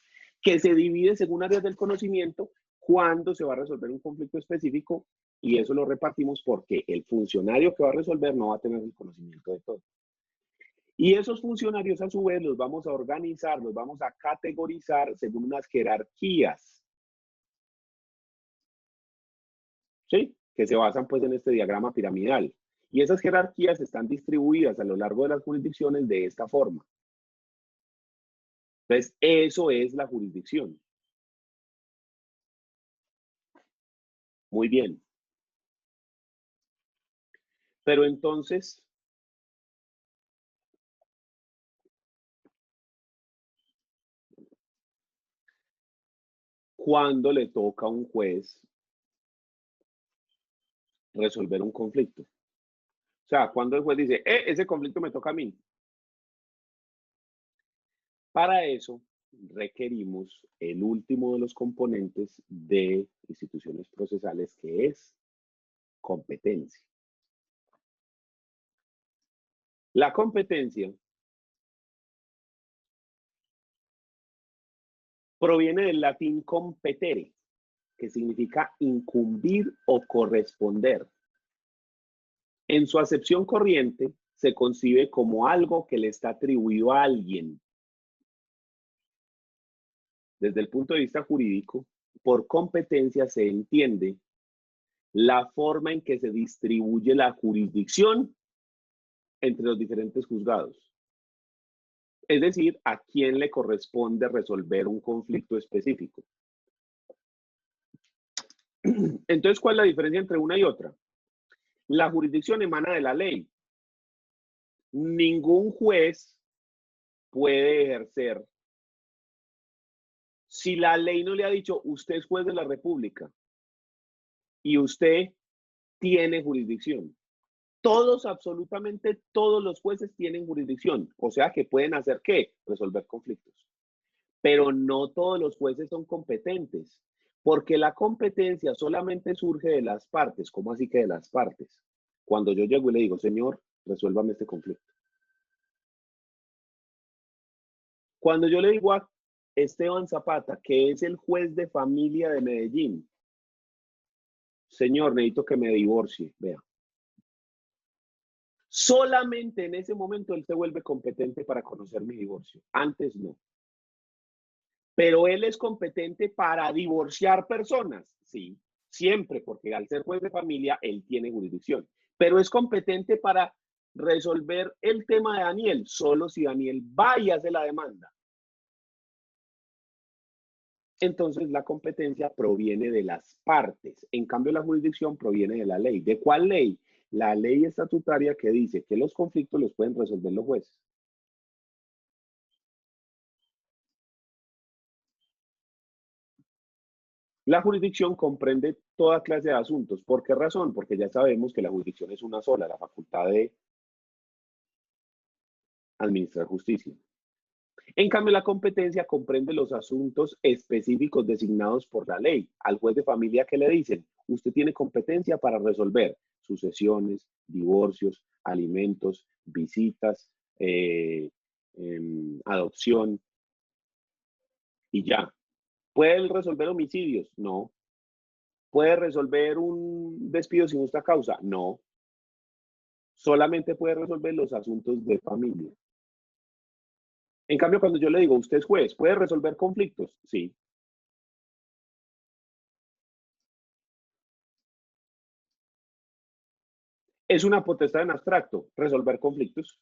que se divide según áreas del conocimiento cuando se va a resolver un conflicto específico, y eso lo repartimos porque el funcionario que va a resolver no va a tener el conocimiento de todo. Y esos funcionarios a su vez los vamos a organizar, los vamos a categorizar según unas jerarquías. ¿Sí? Que se basan pues en este diagrama piramidal. Y esas jerarquías están distribuidas a lo largo de las jurisdicciones de esta forma. Entonces, eso es la jurisdicción. Muy bien. Pero entonces, ¿cuándo le toca a un juez resolver un conflicto? O sea, cuando el juez dice, ese conflicto me toca a mí. Para eso requerimos el último de los componentes de instituciones procesales, que es competencia. La competencia proviene del latín competere, que significa incumbir o corresponder. En su acepción corriente, se concibe como algo que le está atribuido a alguien. Desde el punto de vista jurídico, por competencia se entiende la forma en que se distribuye la jurisdicción entre los diferentes juzgados. Es decir, a quién le corresponde resolver un conflicto específico. Entonces, ¿cuál es la diferencia entre una y otra? La jurisdicción emana de la ley. Ningún juez puede ejercer. Si la ley no le ha dicho, usted es juez de la República y usted tiene jurisdicción. Todos, absolutamente todos los jueces tienen jurisdicción. O sea que pueden hacer ¿qué? Resolver conflictos. Pero no todos los jueces son competentes, porque la competencia solamente surge de las partes. ¿Cómo así que de las partes? Cuando yo llego y le digo, señor, resuélvame este conflicto. Cuando yo le digo a Esteban Zapata, que es el juez de familia de Medellín, señor, necesito que me divorcie, vea. Solamente en ese momento él se vuelve competente para conocer mi divorcio. Antes no. Pero él es competente para divorciar personas. Sí, siempre, porque al ser juez de familia, él tiene jurisdicción. Pero es competente para resolver el tema de Daniel, solo si Daniel va y hace la demanda. Entonces la competencia proviene de las partes. En cambio, la jurisdicción proviene de la ley. ¿De cuál ley? La ley estatutaria que dice que los conflictos los pueden resolver los jueces. La jurisdicción comprende toda clase de asuntos. ¿Por qué razón? Porque ya sabemos que la jurisdicción es una sola, la facultad de administrar justicia. En cambio, la competencia comprende los asuntos específicos designados por la ley. Al juez de familia, ¿qué le dicen? Usted tiene competencia para resolver sucesiones, divorcios, alimentos, visitas, adopción, y ya. ¿Puede resolver homicidios? No. ¿Puede resolver un despido sin justa causa? No. Solamente puede resolver los asuntos de familia. En cambio, cuando yo le digo, usted es juez, ¿puede resolver conflictos? Sí. Es una potestad en abstracto, resolver conflictos.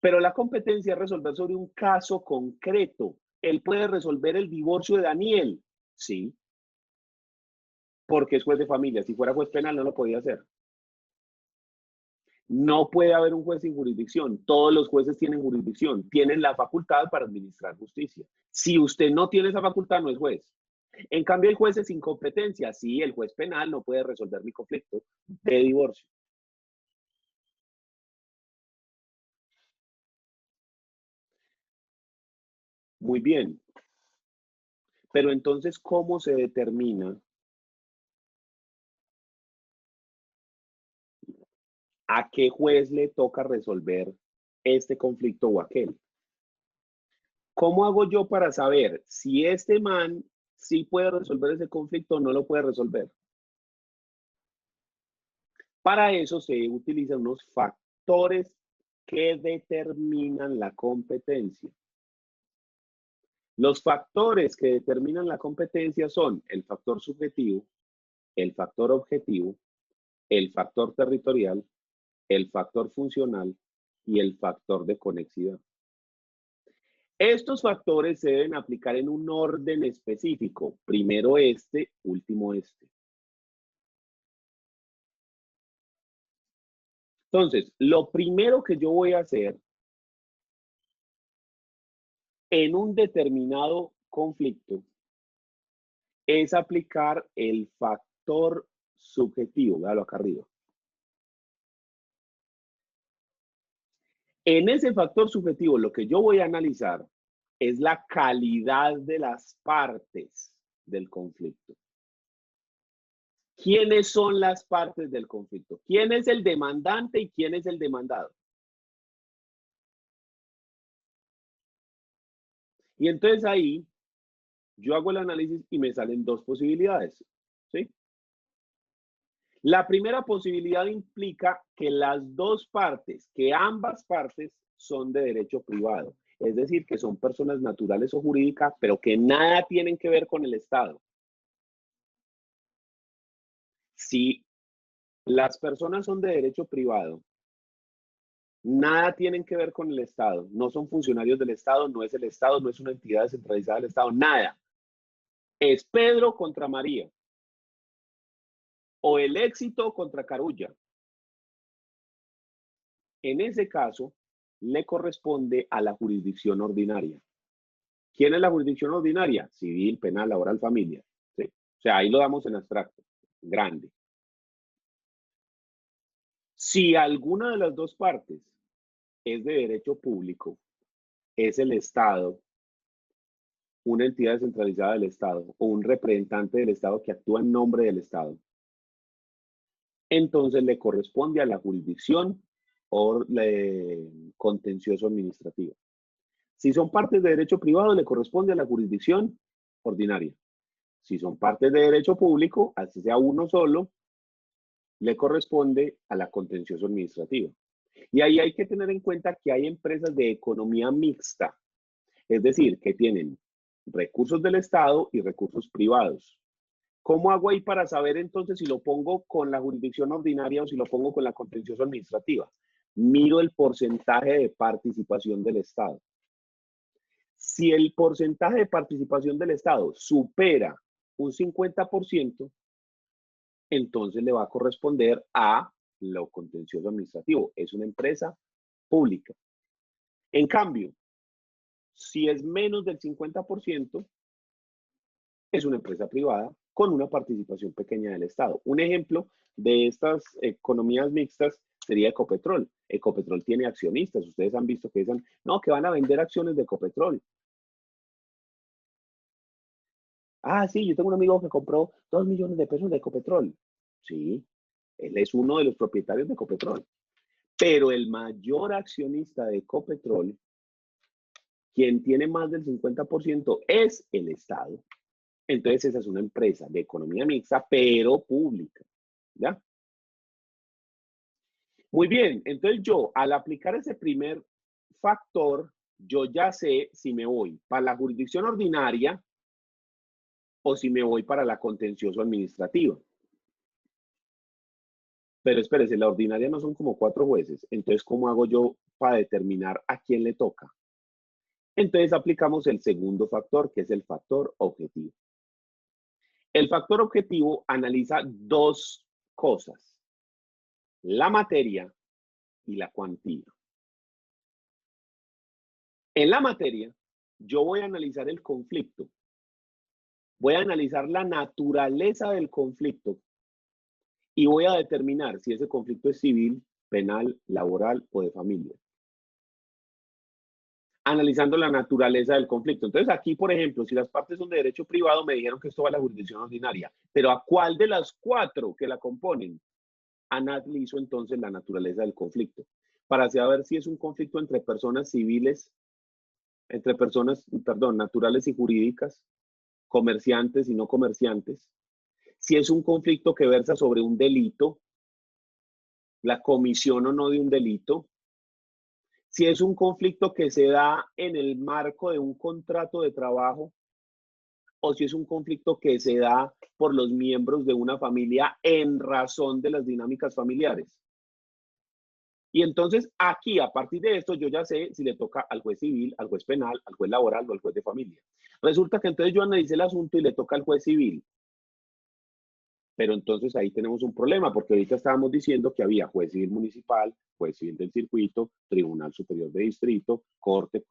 Pero la competencia es resolver sobre un caso concreto. Él puede resolver el divorcio de Daniel. Sí. Porque es juez de familia. Si fuera juez penal, no lo podía hacer. No puede haber un juez sin jurisdicción. Todos los jueces tienen jurisdicción. Tienen la facultad para administrar justicia. Si usted no tiene esa facultad, no es juez. En cambio, el juez es sin competencia. Sí, el juez penal no puede resolver mi conflicto de divorcio. Muy bien. Pero entonces, ¿cómo se determina a qué juez le toca resolver este conflicto o aquel? ¿Cómo hago yo para saber si este man sí puede resolver ese conflicto o no lo puede resolver? Para eso se utilizan unos factores que determinan la competencia. Los factores que determinan la competencia son el factor subjetivo, el factor objetivo, el factor territorial, el factor funcional y el factor de conexidad. Estos factores se deben aplicar en un orden específico. Primero este, último este. Entonces, lo primero que yo voy a hacer en un determinado conflicto es aplicar el factor subjetivo. Véalo acá arriba. En ese factor subjetivo, lo que yo voy a analizar es la calidad de las partes del conflicto. ¿Quiénes son las partes del conflicto? ¿Quién es el demandante y quién es el demandado? Y entonces ahí yo hago el análisis y me salen dos posibilidades, ¿sí? La primera posibilidad implica que las dos partes, que ambas partes son de derecho privado, es decir, que son personas naturales o jurídicas, pero que nada tienen que ver con el Estado. Si las personas son de derecho privado, nada tienen que ver con el Estado, no son funcionarios del Estado, no es el Estado, no es una entidad descentralizada del Estado, nada. Es Pedro contra María o el Éxito contra Carulla. En ese caso, le corresponde a la jurisdicción ordinaria. ¿Quién es la jurisdicción ordinaria? Civil, penal, laboral, familia. ¿Sí? O sea, ahí lo damos en abstracto, grande. Si alguna de las dos partes es de derecho público, es el Estado, una entidad descentralizada del Estado o un representante del Estado que actúa en nombre del Estado, entonces le corresponde a la jurisdicción o contencioso administrativo. Si son partes de derecho privado, le corresponde a la jurisdicción ordinaria. Si son partes de derecho público, así sea uno solo, le corresponde a la contencioso administrativa. Y ahí hay que tener en cuenta que hay empresas de economía mixta, es decir, que tienen recursos del Estado y recursos privados. ¿Cómo hago ahí para saber entonces si lo pongo con la jurisdicción ordinaria o si lo pongo con la contencioso administrativa? Miro el porcentaje de participación del Estado. Si el porcentaje de participación del Estado supera un 50%, entonces le va a corresponder a lo contencioso administrativo. Es una empresa pública. En cambio, si es menos del 50%, es una empresa privada con una participación pequeña del Estado. Un ejemplo de estas economías mixtas sería Ecopetrol. Ecopetrol tiene accionistas. Ustedes han visto que dicen, no, que van a vender acciones de Ecopetrol. Ah, sí, yo tengo un amigo que compró 2 millones de pesos de Ecopetrol. Sí, él es uno de los propietarios de Ecopetrol. Pero el mayor accionista de Ecopetrol, quien tiene más del 50%, es el Estado. Entonces esa es una empresa de economía mixta, pero pública. ¿Ya? Muy bien, entonces yo al aplicar ese primer factor, yo ya sé si me voy para la jurisdicción ordinaria o si me voy para la contencioso administrativa. Pero espérese, la ordinaria no son como 4 jueces. Entonces, ¿cómo hago yo para determinar a quién le toca? Entonces aplicamos el segundo factor, que es el factor objetivo. El factor objetivo analiza dos cosas: la materia y la cuantía. En la materia, yo voy a analizar el conflicto. Voy a analizar la naturaleza del conflicto y voy a determinar si ese conflicto es civil, penal, laboral o de familia. Analizando la naturaleza del conflicto. Entonces aquí, por ejemplo, si las partes son de derecho privado, me dijeron que esto va a la jurisdicción ordinaria. Pero ¿a cuál de las 4 que la componen? Analizo entonces la naturaleza del conflicto para saber si es un conflicto entre personas civiles, entre personas, perdón, naturales y jurídicas, comerciantes y no comerciantes, si es un conflicto que versa sobre un delito, la comisión o no de un delito, si es un conflicto que se da en el marco de un contrato de trabajo o si es un conflicto que se da por los miembros de una familia en razón de las dinámicas familiares. Y entonces aquí, a partir de esto, yo ya sé si le toca al juez civil, al juez penal, al juez laboral o al juez de familia. Resulta que entonces yo analicé el asunto y le toca al juez civil. Pero entonces ahí tenemos un problema, porque ahorita estábamos diciendo que había juez civil municipal, juez civil del circuito, Tribunal Superior de Distrito, Corte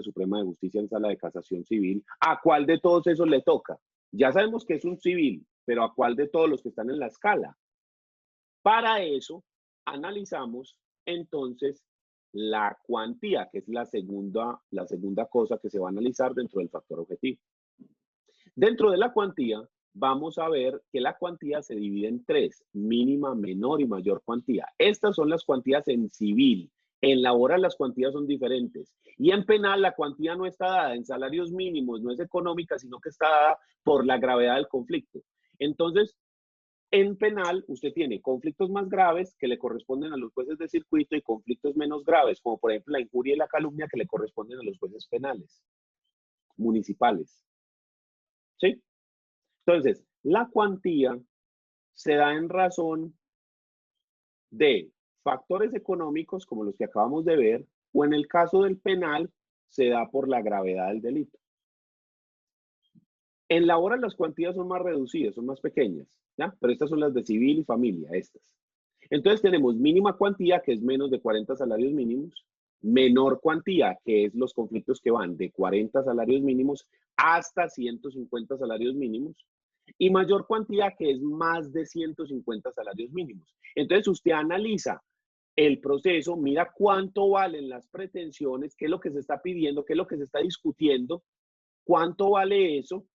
Suprema de Justicia en Sala de Casación Civil. ¿A cuál de todos esos le toca? Ya sabemos que es un civil, pero ¿a cuál de todos los que están en la escala? Para eso, analizamos entonces la cuantía, que es la segunda cosa que se va a analizar dentro del factor objetivo. Dentro de la cuantía, vamos a ver que la cuantía se divide en 3, mínima, menor y mayor cuantía. Estas son las cuantías en civil. En laboral las cuantías son diferentes. Y en penal la cuantía no está dada en salarios mínimos, no es económica, sino que está dada por la gravedad del conflicto. Entonces, en penal, usted tiene conflictos más graves que le corresponden a los jueces de circuito y conflictos menos graves, como por ejemplo la injuria y la calumnia, que le corresponden a los jueces penales, municipales. ¿Sí? Entonces, la cuantía se da en razón de factores económicos, como los que acabamos de ver, o en el caso del penal, se da por la gravedad del delito. En laboral las cuantías son más reducidas, son más pequeñas, ¿ya? Pero estas son las de civil y familia, estas. Entonces tenemos mínima cuantía, que es menos de 40 salarios mínimos, menor cuantía, que es los conflictos que van de 40 salarios mínimos hasta 150 salarios mínimos, y mayor cuantía, que es más de 150 salarios mínimos. Entonces usted analiza el proceso, mira cuánto valen las pretensiones, qué es lo que se está pidiendo, qué es lo que se está discutiendo, cuánto vale eso,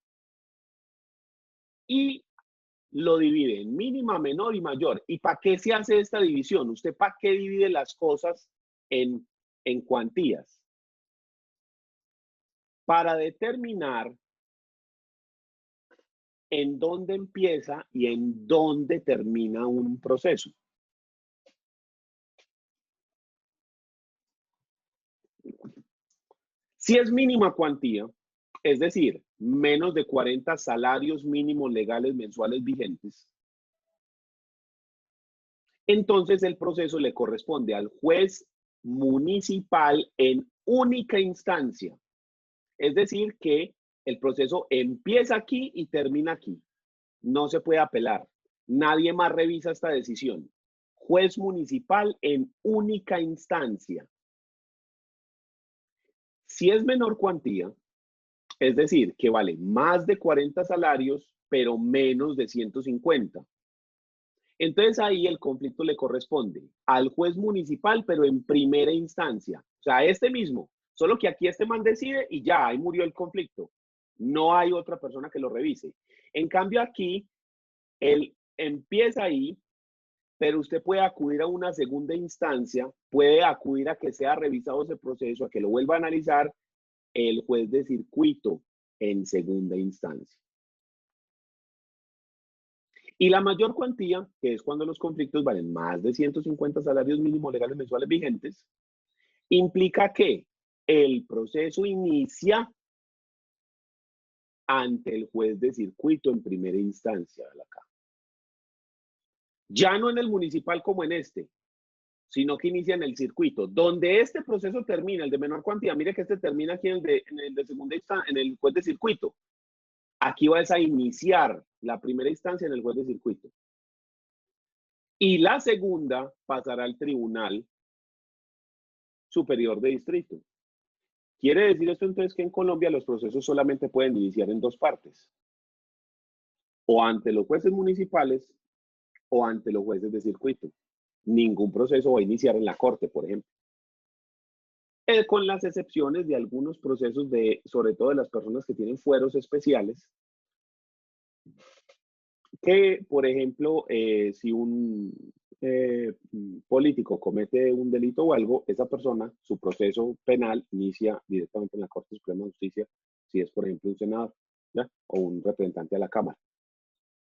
y lo divide en mínima, menor y mayor. ¿Y para qué se hace esta división? ¿Usted para qué divide las cosas en cuantías? Para determinar en dónde empieza y en dónde termina un proceso. Si es mínima cuantía, es decir, menos de 40 salarios mínimos legales mensuales vigentes, entonces el proceso le corresponde al juez municipal en única instancia. Es decir, que el proceso empieza aquí y termina aquí. No se puede apelar. Nadie más revisa esta decisión. Juez municipal en única instancia. Si es menor cuantía, es decir, que vale más de 40 salarios, pero menos de 150. Entonces ahí el conflicto le corresponde al juez municipal, pero en primera instancia. O sea, este mismo, solo que aquí este man decide y ya, ahí murió el conflicto. No hay otra persona que lo revise. En cambio aquí, él empieza ahí, pero usted puede acudir a una segunda instancia, puede acudir a que sea revisado ese proceso, a que lo vuelva a analizar el juez de circuito en segunda instancia. Y la mayor cuantía, que es cuando los conflictos valen más de 150 salarios mínimos legales mensuales vigentes, implica que el proceso inicia ante el juez de circuito en primera instancia de la Cámara. Ya no en el municipal como en este, sino que inicia en el circuito. Donde este proceso termina, el de menor cuantía, mire que este termina aquí en el de segunda instancia, en el juez de circuito. Aquí vas a iniciar la primera instancia en el juez de circuito. Y la segunda pasará al Tribunal Superior de Distrito. Quiere decir esto entonces que en Colombia los procesos solamente pueden iniciar en dos partes. O ante los jueces municipales o ante los jueces de circuito. Ningún proceso va a iniciar en la corte, por ejemplo. Con las excepciones de algunos procesos sobre todo de las personas que tienen fueros especiales, que, por ejemplo, si un político comete un delito o algo, esa persona, su proceso penal inicia directamente en la Corte Suprema de Justicia, si es, por ejemplo, un senador, ¿ya? O un representante de la Cámara.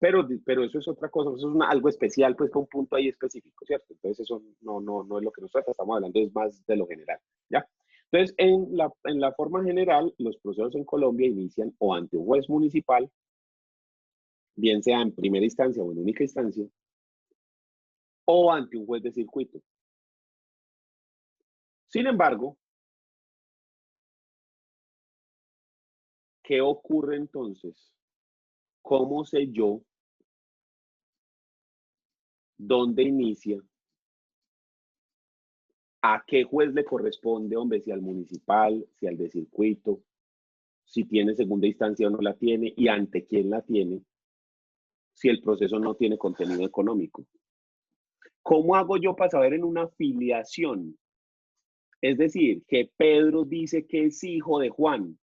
Pero eso es otra cosa, eso es algo especial, pues con un punto ahí específico, ¿cierto? Entonces eso no es lo que nos trata, estamos hablando es más de lo general, ¿ya? Entonces, en la forma general, los procesos en Colombia inician o ante un juez municipal, bien sea en primera instancia o en única instancia, o ante un juez de circuito. Sin embargo, ¿qué ocurre entonces? ¿Cómo sé yo dónde inicia? ¿A qué juez le corresponde, hombre? Si al municipal, si al de circuito, si tiene segunda instancia o no la tiene, y ante quién la tiene, si el proceso no tiene contenido económico. ¿Cómo hago yo para saber en una filiación? Es decir, que Pedro dice que es hijo de Juan.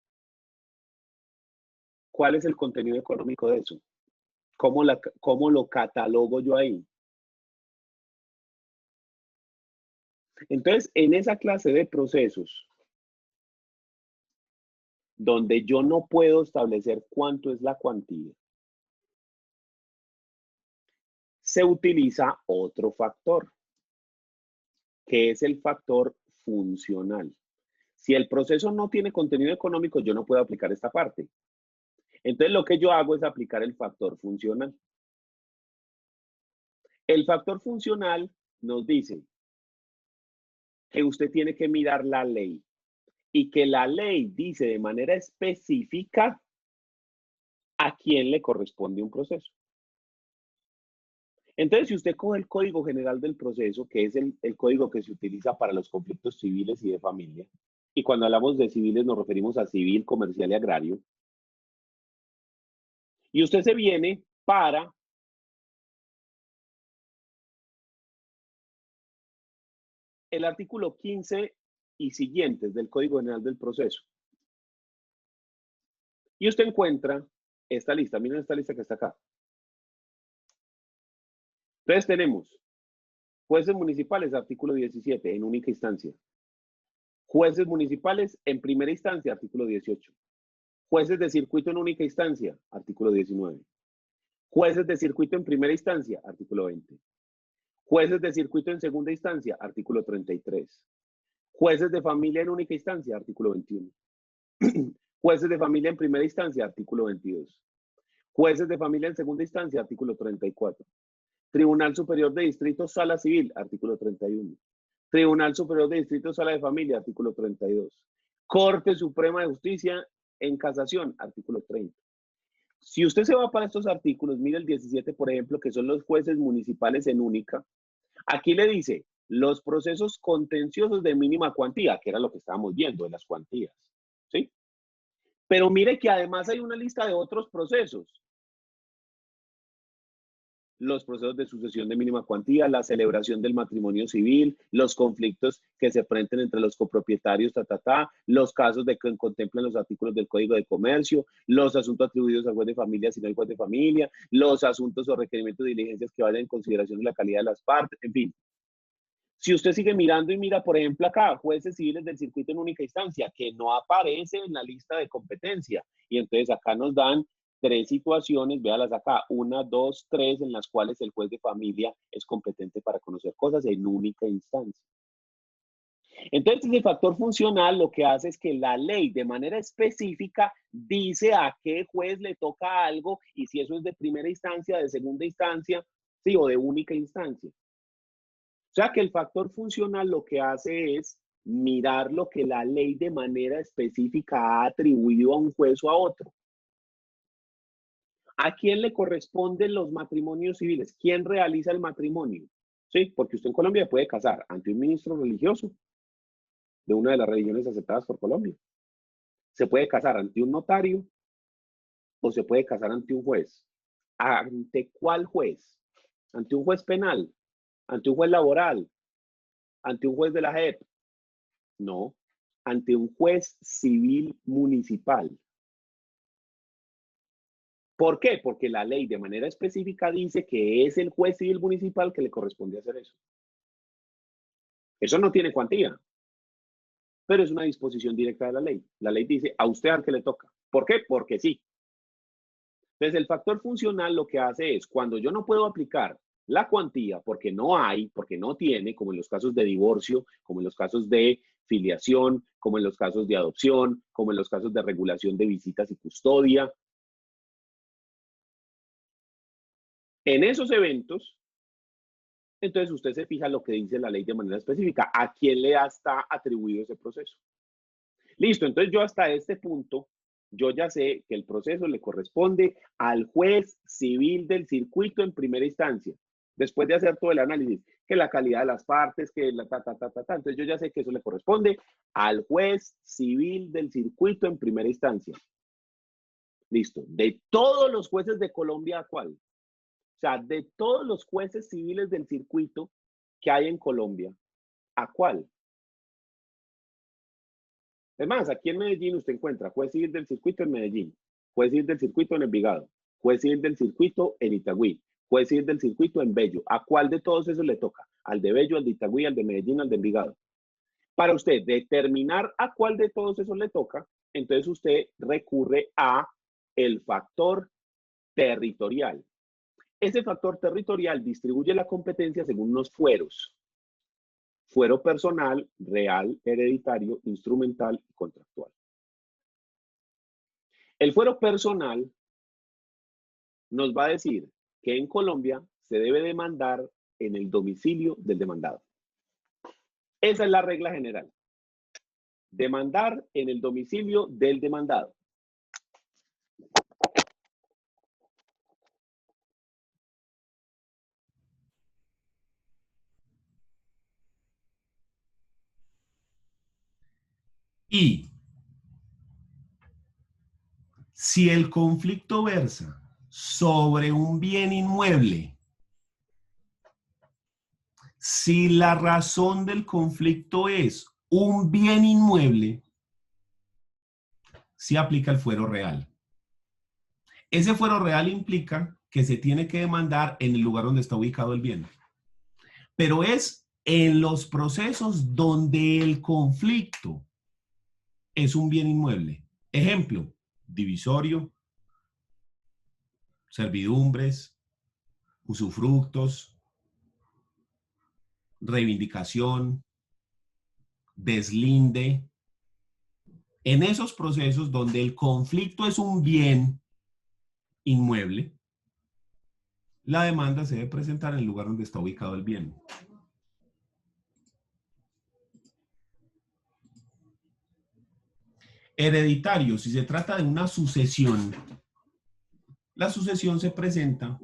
¿Cuál es el contenido económico de eso? ¿Cómo lo catalogo yo ahí? Entonces, en esa clase de procesos, donde yo no puedo establecer cuánto es la cuantía, se utiliza otro factor, que es el factor funcional. Si el proceso no tiene contenido económico, yo no puedo aplicar esta parte. Entonces, lo que yo hago es aplicar el factor funcional. El factor funcional nos dice que usted tiene que mirar la ley y que la ley dice de manera específica a quién le corresponde un proceso. Entonces, si usted coge el Código General del Proceso, que es el código que se utiliza para los conflictos civiles y de familia, y cuando hablamos de civiles nos referimos a civil, comercial y agrario, y usted se viene para el artículo 15 y siguientes del Código General del Proceso. Y usted encuentra esta lista, miren esta lista que está acá. Entonces tenemos jueces municipales, artículo 17, en única instancia. Jueces municipales en primera instancia, artículo 18. Jueces de circuito en única instancia, artículo 19. Jueces de circuito en primera instancia, artículo 20. Jueces de circuito en segunda instancia, artículo 33. Jueces de familia en única instancia, artículo 21. Jueces de familia en primera instancia, artículo 22. Jueces de familia en segunda instancia, artículo 34. Tribunal Superior de Distrito, Sala Civil, artículo 31. Tribunal Superior de Distrito, Sala de Familia, artículo 32. Corte Suprema de Justicia en casación, artículo 30. Si usted se va para estos artículos, mire el 17, por ejemplo, que son los jueces municipales en única. Aquí le dice, los procesos contenciosos de mínima cuantía, que era lo que estábamos viendo de las cuantías, ¿sí? Pero mire que además hay una lista de otros procesos. Los procesos de sucesión de mínima cuantía, la celebración del matrimonio civil, los conflictos que se presenten entre los copropietarios, los casos de que contemplan los artículos del Código de Comercio, los asuntos atribuidos al juez de familia si no hay juez de familia, los asuntos o requerimientos de diligencias que vayan en consideración de la calidad de las partes, en fin. Si usted sigue mirando y mira, por ejemplo, acá, jueces civiles del circuito en única instancia, que no aparece en la lista de competencia, y entonces acá nos dan 3 situaciones, véalas acá, 1, 2, 3, en las cuales el juez de familia es competente para conocer cosas en única instancia. Entonces, el factor funcional lo que hace es que la ley de manera específica dice a qué juez le toca algo y si eso es de primera instancia, de segunda instancia, sí, o de única instancia. O sea que el factor funcional lo que hace es mirar lo que la ley de manera específica ha atribuido a un juez o a otro. ¿A quién le corresponden los matrimonios civiles? ¿Quién realiza el matrimonio? Sí, porque usted en Colombia puede casar ante un ministro religioso de una de las religiones aceptadas por Colombia. Se puede casar ante un notario o se puede casar ante un juez. ¿Ante cuál juez? ¿Ante un juez penal? ¿Ante un juez laboral? ¿Ante un juez de la JEP? No, ante un juez civil municipal. ¿Por qué? Porque la ley de manera específica dice que es el juez civil municipal que le corresponde hacer eso. Eso no tiene cuantía, pero es una disposición directa de la ley. La ley dice a usted al que le toca. ¿Por qué? Porque sí. Entonces, el factor funcional lo que hace es, cuando yo no puedo aplicar la cuantía porque no hay, porque no tiene, como en los casos de divorcio, como en los casos de filiación, como en los casos de adopción, como en los casos de regulación de visitas y custodia. En esos eventos, entonces usted se fija lo que dice la ley de manera específica, a quién le está atribuido ese proceso. Listo, entonces yo hasta este punto, yo ya sé que el proceso le corresponde al juez civil del circuito en primera instancia, después de hacer todo el análisis, que la calidad de las partes, que la entonces yo ya sé que eso le corresponde al juez civil del circuito en primera instancia. Listo, de todos los jueces de Colombia, ¿cuál? O sea, de todos los jueces civiles del circuito que hay en Colombia, ¿a cuál? Es más, aquí en Medellín usted encuentra juez civil del circuito en Medellín, juez civil del circuito en Envigado, juez civil del circuito en Itagüí, juez civil del circuito en Bello. ¿A cuál de todos esos le toca? Al de Bello, al de Itagüí, al de Medellín, al de Envigado. Para usted determinar a cuál de todos esos le toca, entonces usted recurre a el factor territorial. Ese factor territorial distribuye la competencia según unos fueros. Fuero personal, real, hereditario, instrumental y contractual. El fuero personal nos va a decir que en Colombia se debe demandar en el domicilio del demandado. Esa es la regla general. Demandar en el domicilio del demandado. Y si el conflicto versa sobre un bien inmueble, si la razón del conflicto es un bien inmueble, se aplica el fuero real. Ese fuero real implica que se tiene que demandar en el lugar donde está ubicado el bien. Pero es en los procesos donde el conflicto es un bien inmueble. Ejemplo, divisorio, servidumbres, usufructos, reivindicación, deslinde, En esos procesos donde el conflicto es un bien inmueble, la demanda se debe presentar en el lugar donde está ubicado el bien. Hereditario, si se trata de una sucesión, la sucesión se presenta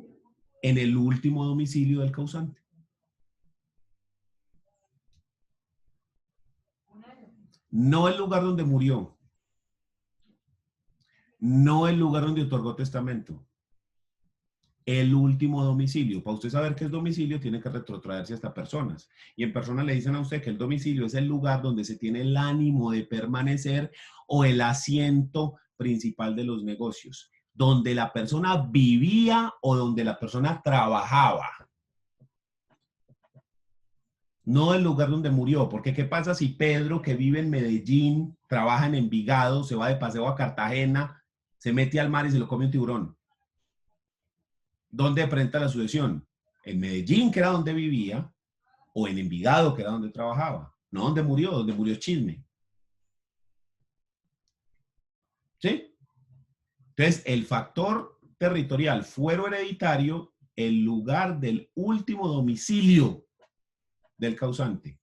en el último domicilio del causante. No el lugar donde murió. No el lugar donde otorgó testamento. El último domicilio. Para usted saber qué es domicilio, tiene que retrotraerse hasta personas. Y en personas le dicen a usted que el domicilio es el lugar donde se tiene el ánimo de permanecer o el asiento principal de los negocios. Donde la persona vivía o donde la persona trabajaba. No el lugar donde murió, porque ¿qué pasa si Pedro, que vive en Medellín, trabaja en Envigado, se va de paseo a Cartagena, se mete al mar y se lo come un tiburón? ¿Dónde presenta la sucesión? En Medellín, que era donde vivía, o en Envigado, que era donde trabajaba. No donde murió chisme. ¿Sí? Entonces, el factor territorial, fuero hereditario, el lugar del último domicilio del causante.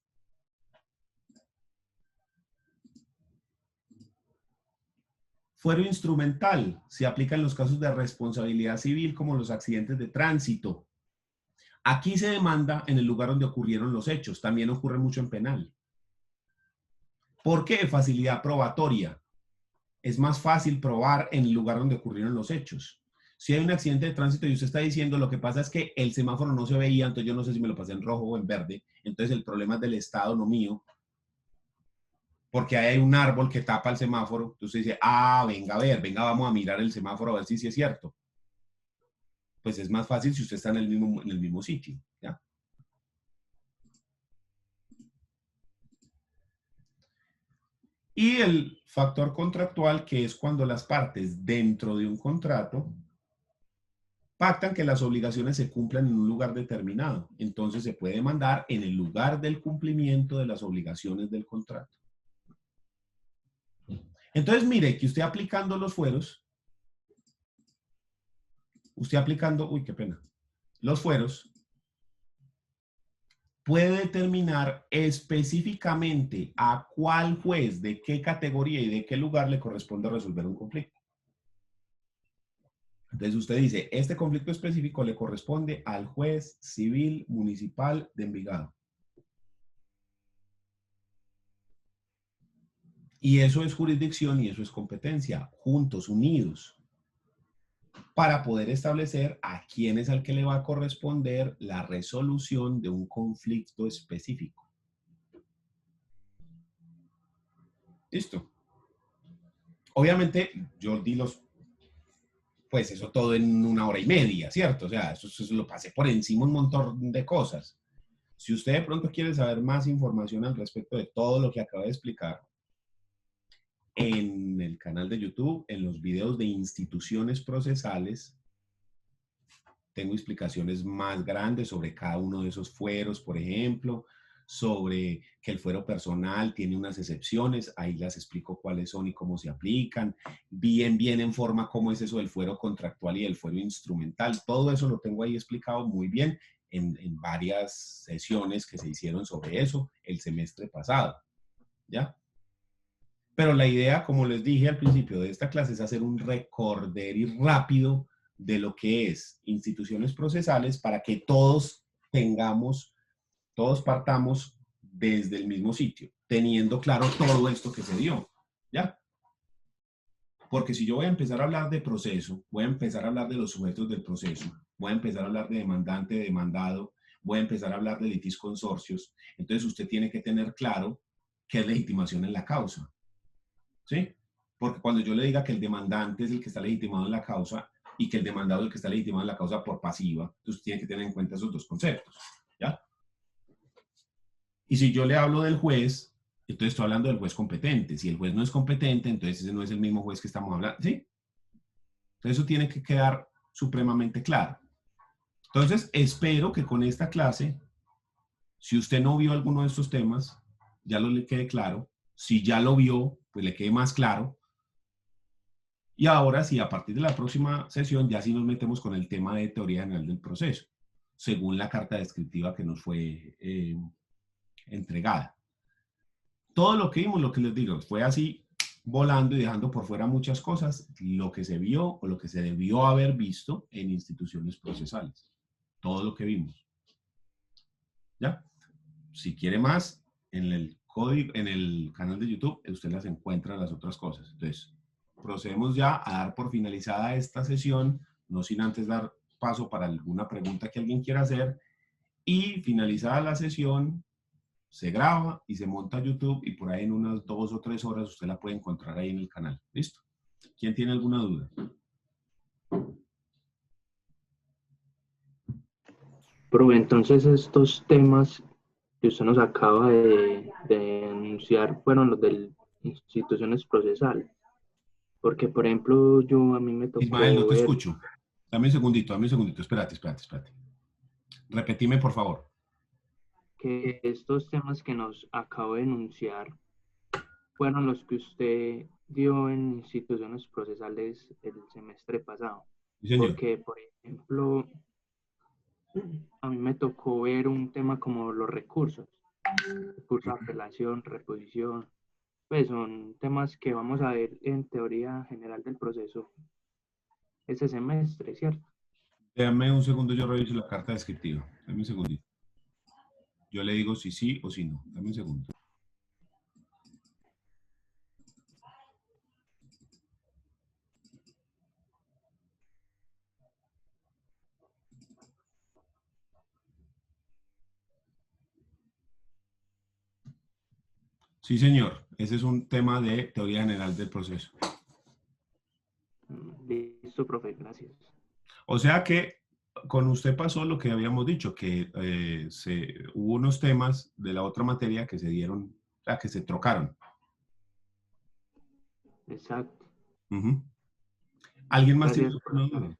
Fuero instrumental se aplica en los casos de responsabilidad civil como los accidentes de tránsito. Aquí se demanda en el lugar donde ocurrieron los hechos. También ocurre mucho en penal. ¿Por qué? Facilidad probatoria. Es más fácil probar en el lugar donde ocurrieron los hechos. Si hay un accidente de tránsito y usted está diciendo lo que pasa es que el semáforo no se veía, entonces yo no sé si me lo pasé en rojo o en verde, entonces el problema es del Estado, no mío, porque ahí hay un árbol que tapa el semáforo, entonces dice, venga a ver, venga, vamos a mirar el semáforo a ver si es cierto. Pues es más fácil si usted está en el mismo sitio, ¿ya? Y el factor contractual, que es cuando las partes dentro de un contrato pactan que las obligaciones se cumplan en un lugar determinado. Entonces se puede demandar en el lugar del cumplimiento de las obligaciones del contrato. Entonces mire que usted aplicando los fueros, los fueros, puede determinar específicamente a cuál juez, de qué categoría y de qué lugar le corresponde resolver un conflicto. Entonces usted dice, este conflicto específico le corresponde al juez civil municipal de Envigado. Y eso es jurisdicción y eso es competencia, juntos, unidos, para poder establecer a quién es al que le va a corresponder la resolución de un conflicto específico. Listo. Obviamente, yo di pues eso todo en 1 hora y media, ¿cierto? O sea, eso lo pasé por encima un montón de cosas. Si usted de pronto quiere saber más información al respecto de todo lo que acabo de explicar, en el canal de YouTube, en los videos de instituciones procesales, tengo explicaciones más grandes sobre cada uno de esos fueros, por ejemplo, sobre que el fuero personal tiene unas excepciones, ahí las explico cuáles son y cómo se aplican, bien en forma cómo es eso del fuero contractual y del fuero instrumental, todo eso lo tengo ahí explicado muy bien en varias sesiones que se hicieron sobre eso el semestre pasado, ¿ya? Pero la idea, como les dije al principio de esta clase, es hacer un recorderis rápido de lo que es instituciones procesales para que todos partamos desde el mismo sitio, teniendo claro todo esto que se dio, ¿ya? Porque si yo voy a empezar a hablar de proceso, voy a empezar a hablar de los sujetos del proceso, voy a empezar a hablar de demandante, demandado, voy a empezar a hablar de litis consorcios, entonces usted tiene que tener claro qué es legitimación en la causa. ¿Sí? Porque cuando yo le diga que el demandante es el que está legitimado en la causa y que el demandado es el que está legitimado en la causa por pasiva, entonces tiene que tener en cuenta esos dos conceptos, ¿ya? Y si yo le hablo del juez, entonces estoy hablando del juez competente. Si el juez no es competente, entonces ese no es el mismo juez que estamos hablando, ¿sí? Entonces eso tiene que quedar supremamente claro. Entonces espero que con esta clase, si usted no vio alguno de estos temas, ya le quede claro Si ya lo vio, pues le quede más claro. Y ahora sí, a partir de la próxima sesión, ya sí nos metemos con el tema de teoría general del proceso, según la carta descriptiva que nos fue entregada. Todo lo que vimos, lo que les digo, fue así volando y dejando por fuera muchas cosas, lo que se vio o lo que se debió haber visto en instituciones procesales. Todo lo que vimos. ¿Ya? Si quiere más, en el código, en el canal de YouTube, usted las encuentra las otras cosas. Entonces, procedemos ya a dar por finalizada esta sesión, no sin antes dar paso para alguna pregunta que alguien quiera hacer, y finalizada la sesión, se graba y se monta a YouTube, y por ahí en unas 2 o 3 horas usted la puede encontrar ahí en el canal. ¿Listo? ¿Quién tiene alguna duda? Profe, entonces estos temas que usted nos acaba de anunciar fueron los de instituciones procesales. Porque, por ejemplo, a mí me Ismael, no tocó te ver escucho. Dame un segundito. Espérate. Repetime, por favor. que estos temas que nos acabo de enunciar fueron los que usted dio en instituciones procesales el semestre pasado. Sí, señor. Porque, por ejemplo, a mí me tocó ver un tema como los recursos, recurso de apelación, reposición, pues son temas que vamos a ver en teoría general del proceso ese semestre, ¿cierto? Dame un segundo, yo reviso la carta descriptiva. Dame un segundito. Yo le digo si sí o si no. Dame un segundo. Sí, señor. Ese es un tema de teoría general del proceso. Listo, profe, gracias. O sea que con usted pasó lo que habíamos dicho, que hubo unos temas de la otra materia que se dieron, o sea, que se trocaron. Exacto. Uh-huh. ¿Alguien más tiene Gracias por alguna la duda?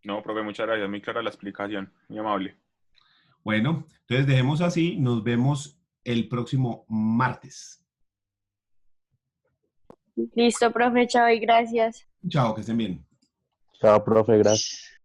No, profe, muchas gracias. Muy clara la explicación. Muy amable. Bueno, entonces dejemos así. Nos vemos el próximo martes. Listo, profe, chao y gracias. Chao, que estén bien. Chao, profe, gracias.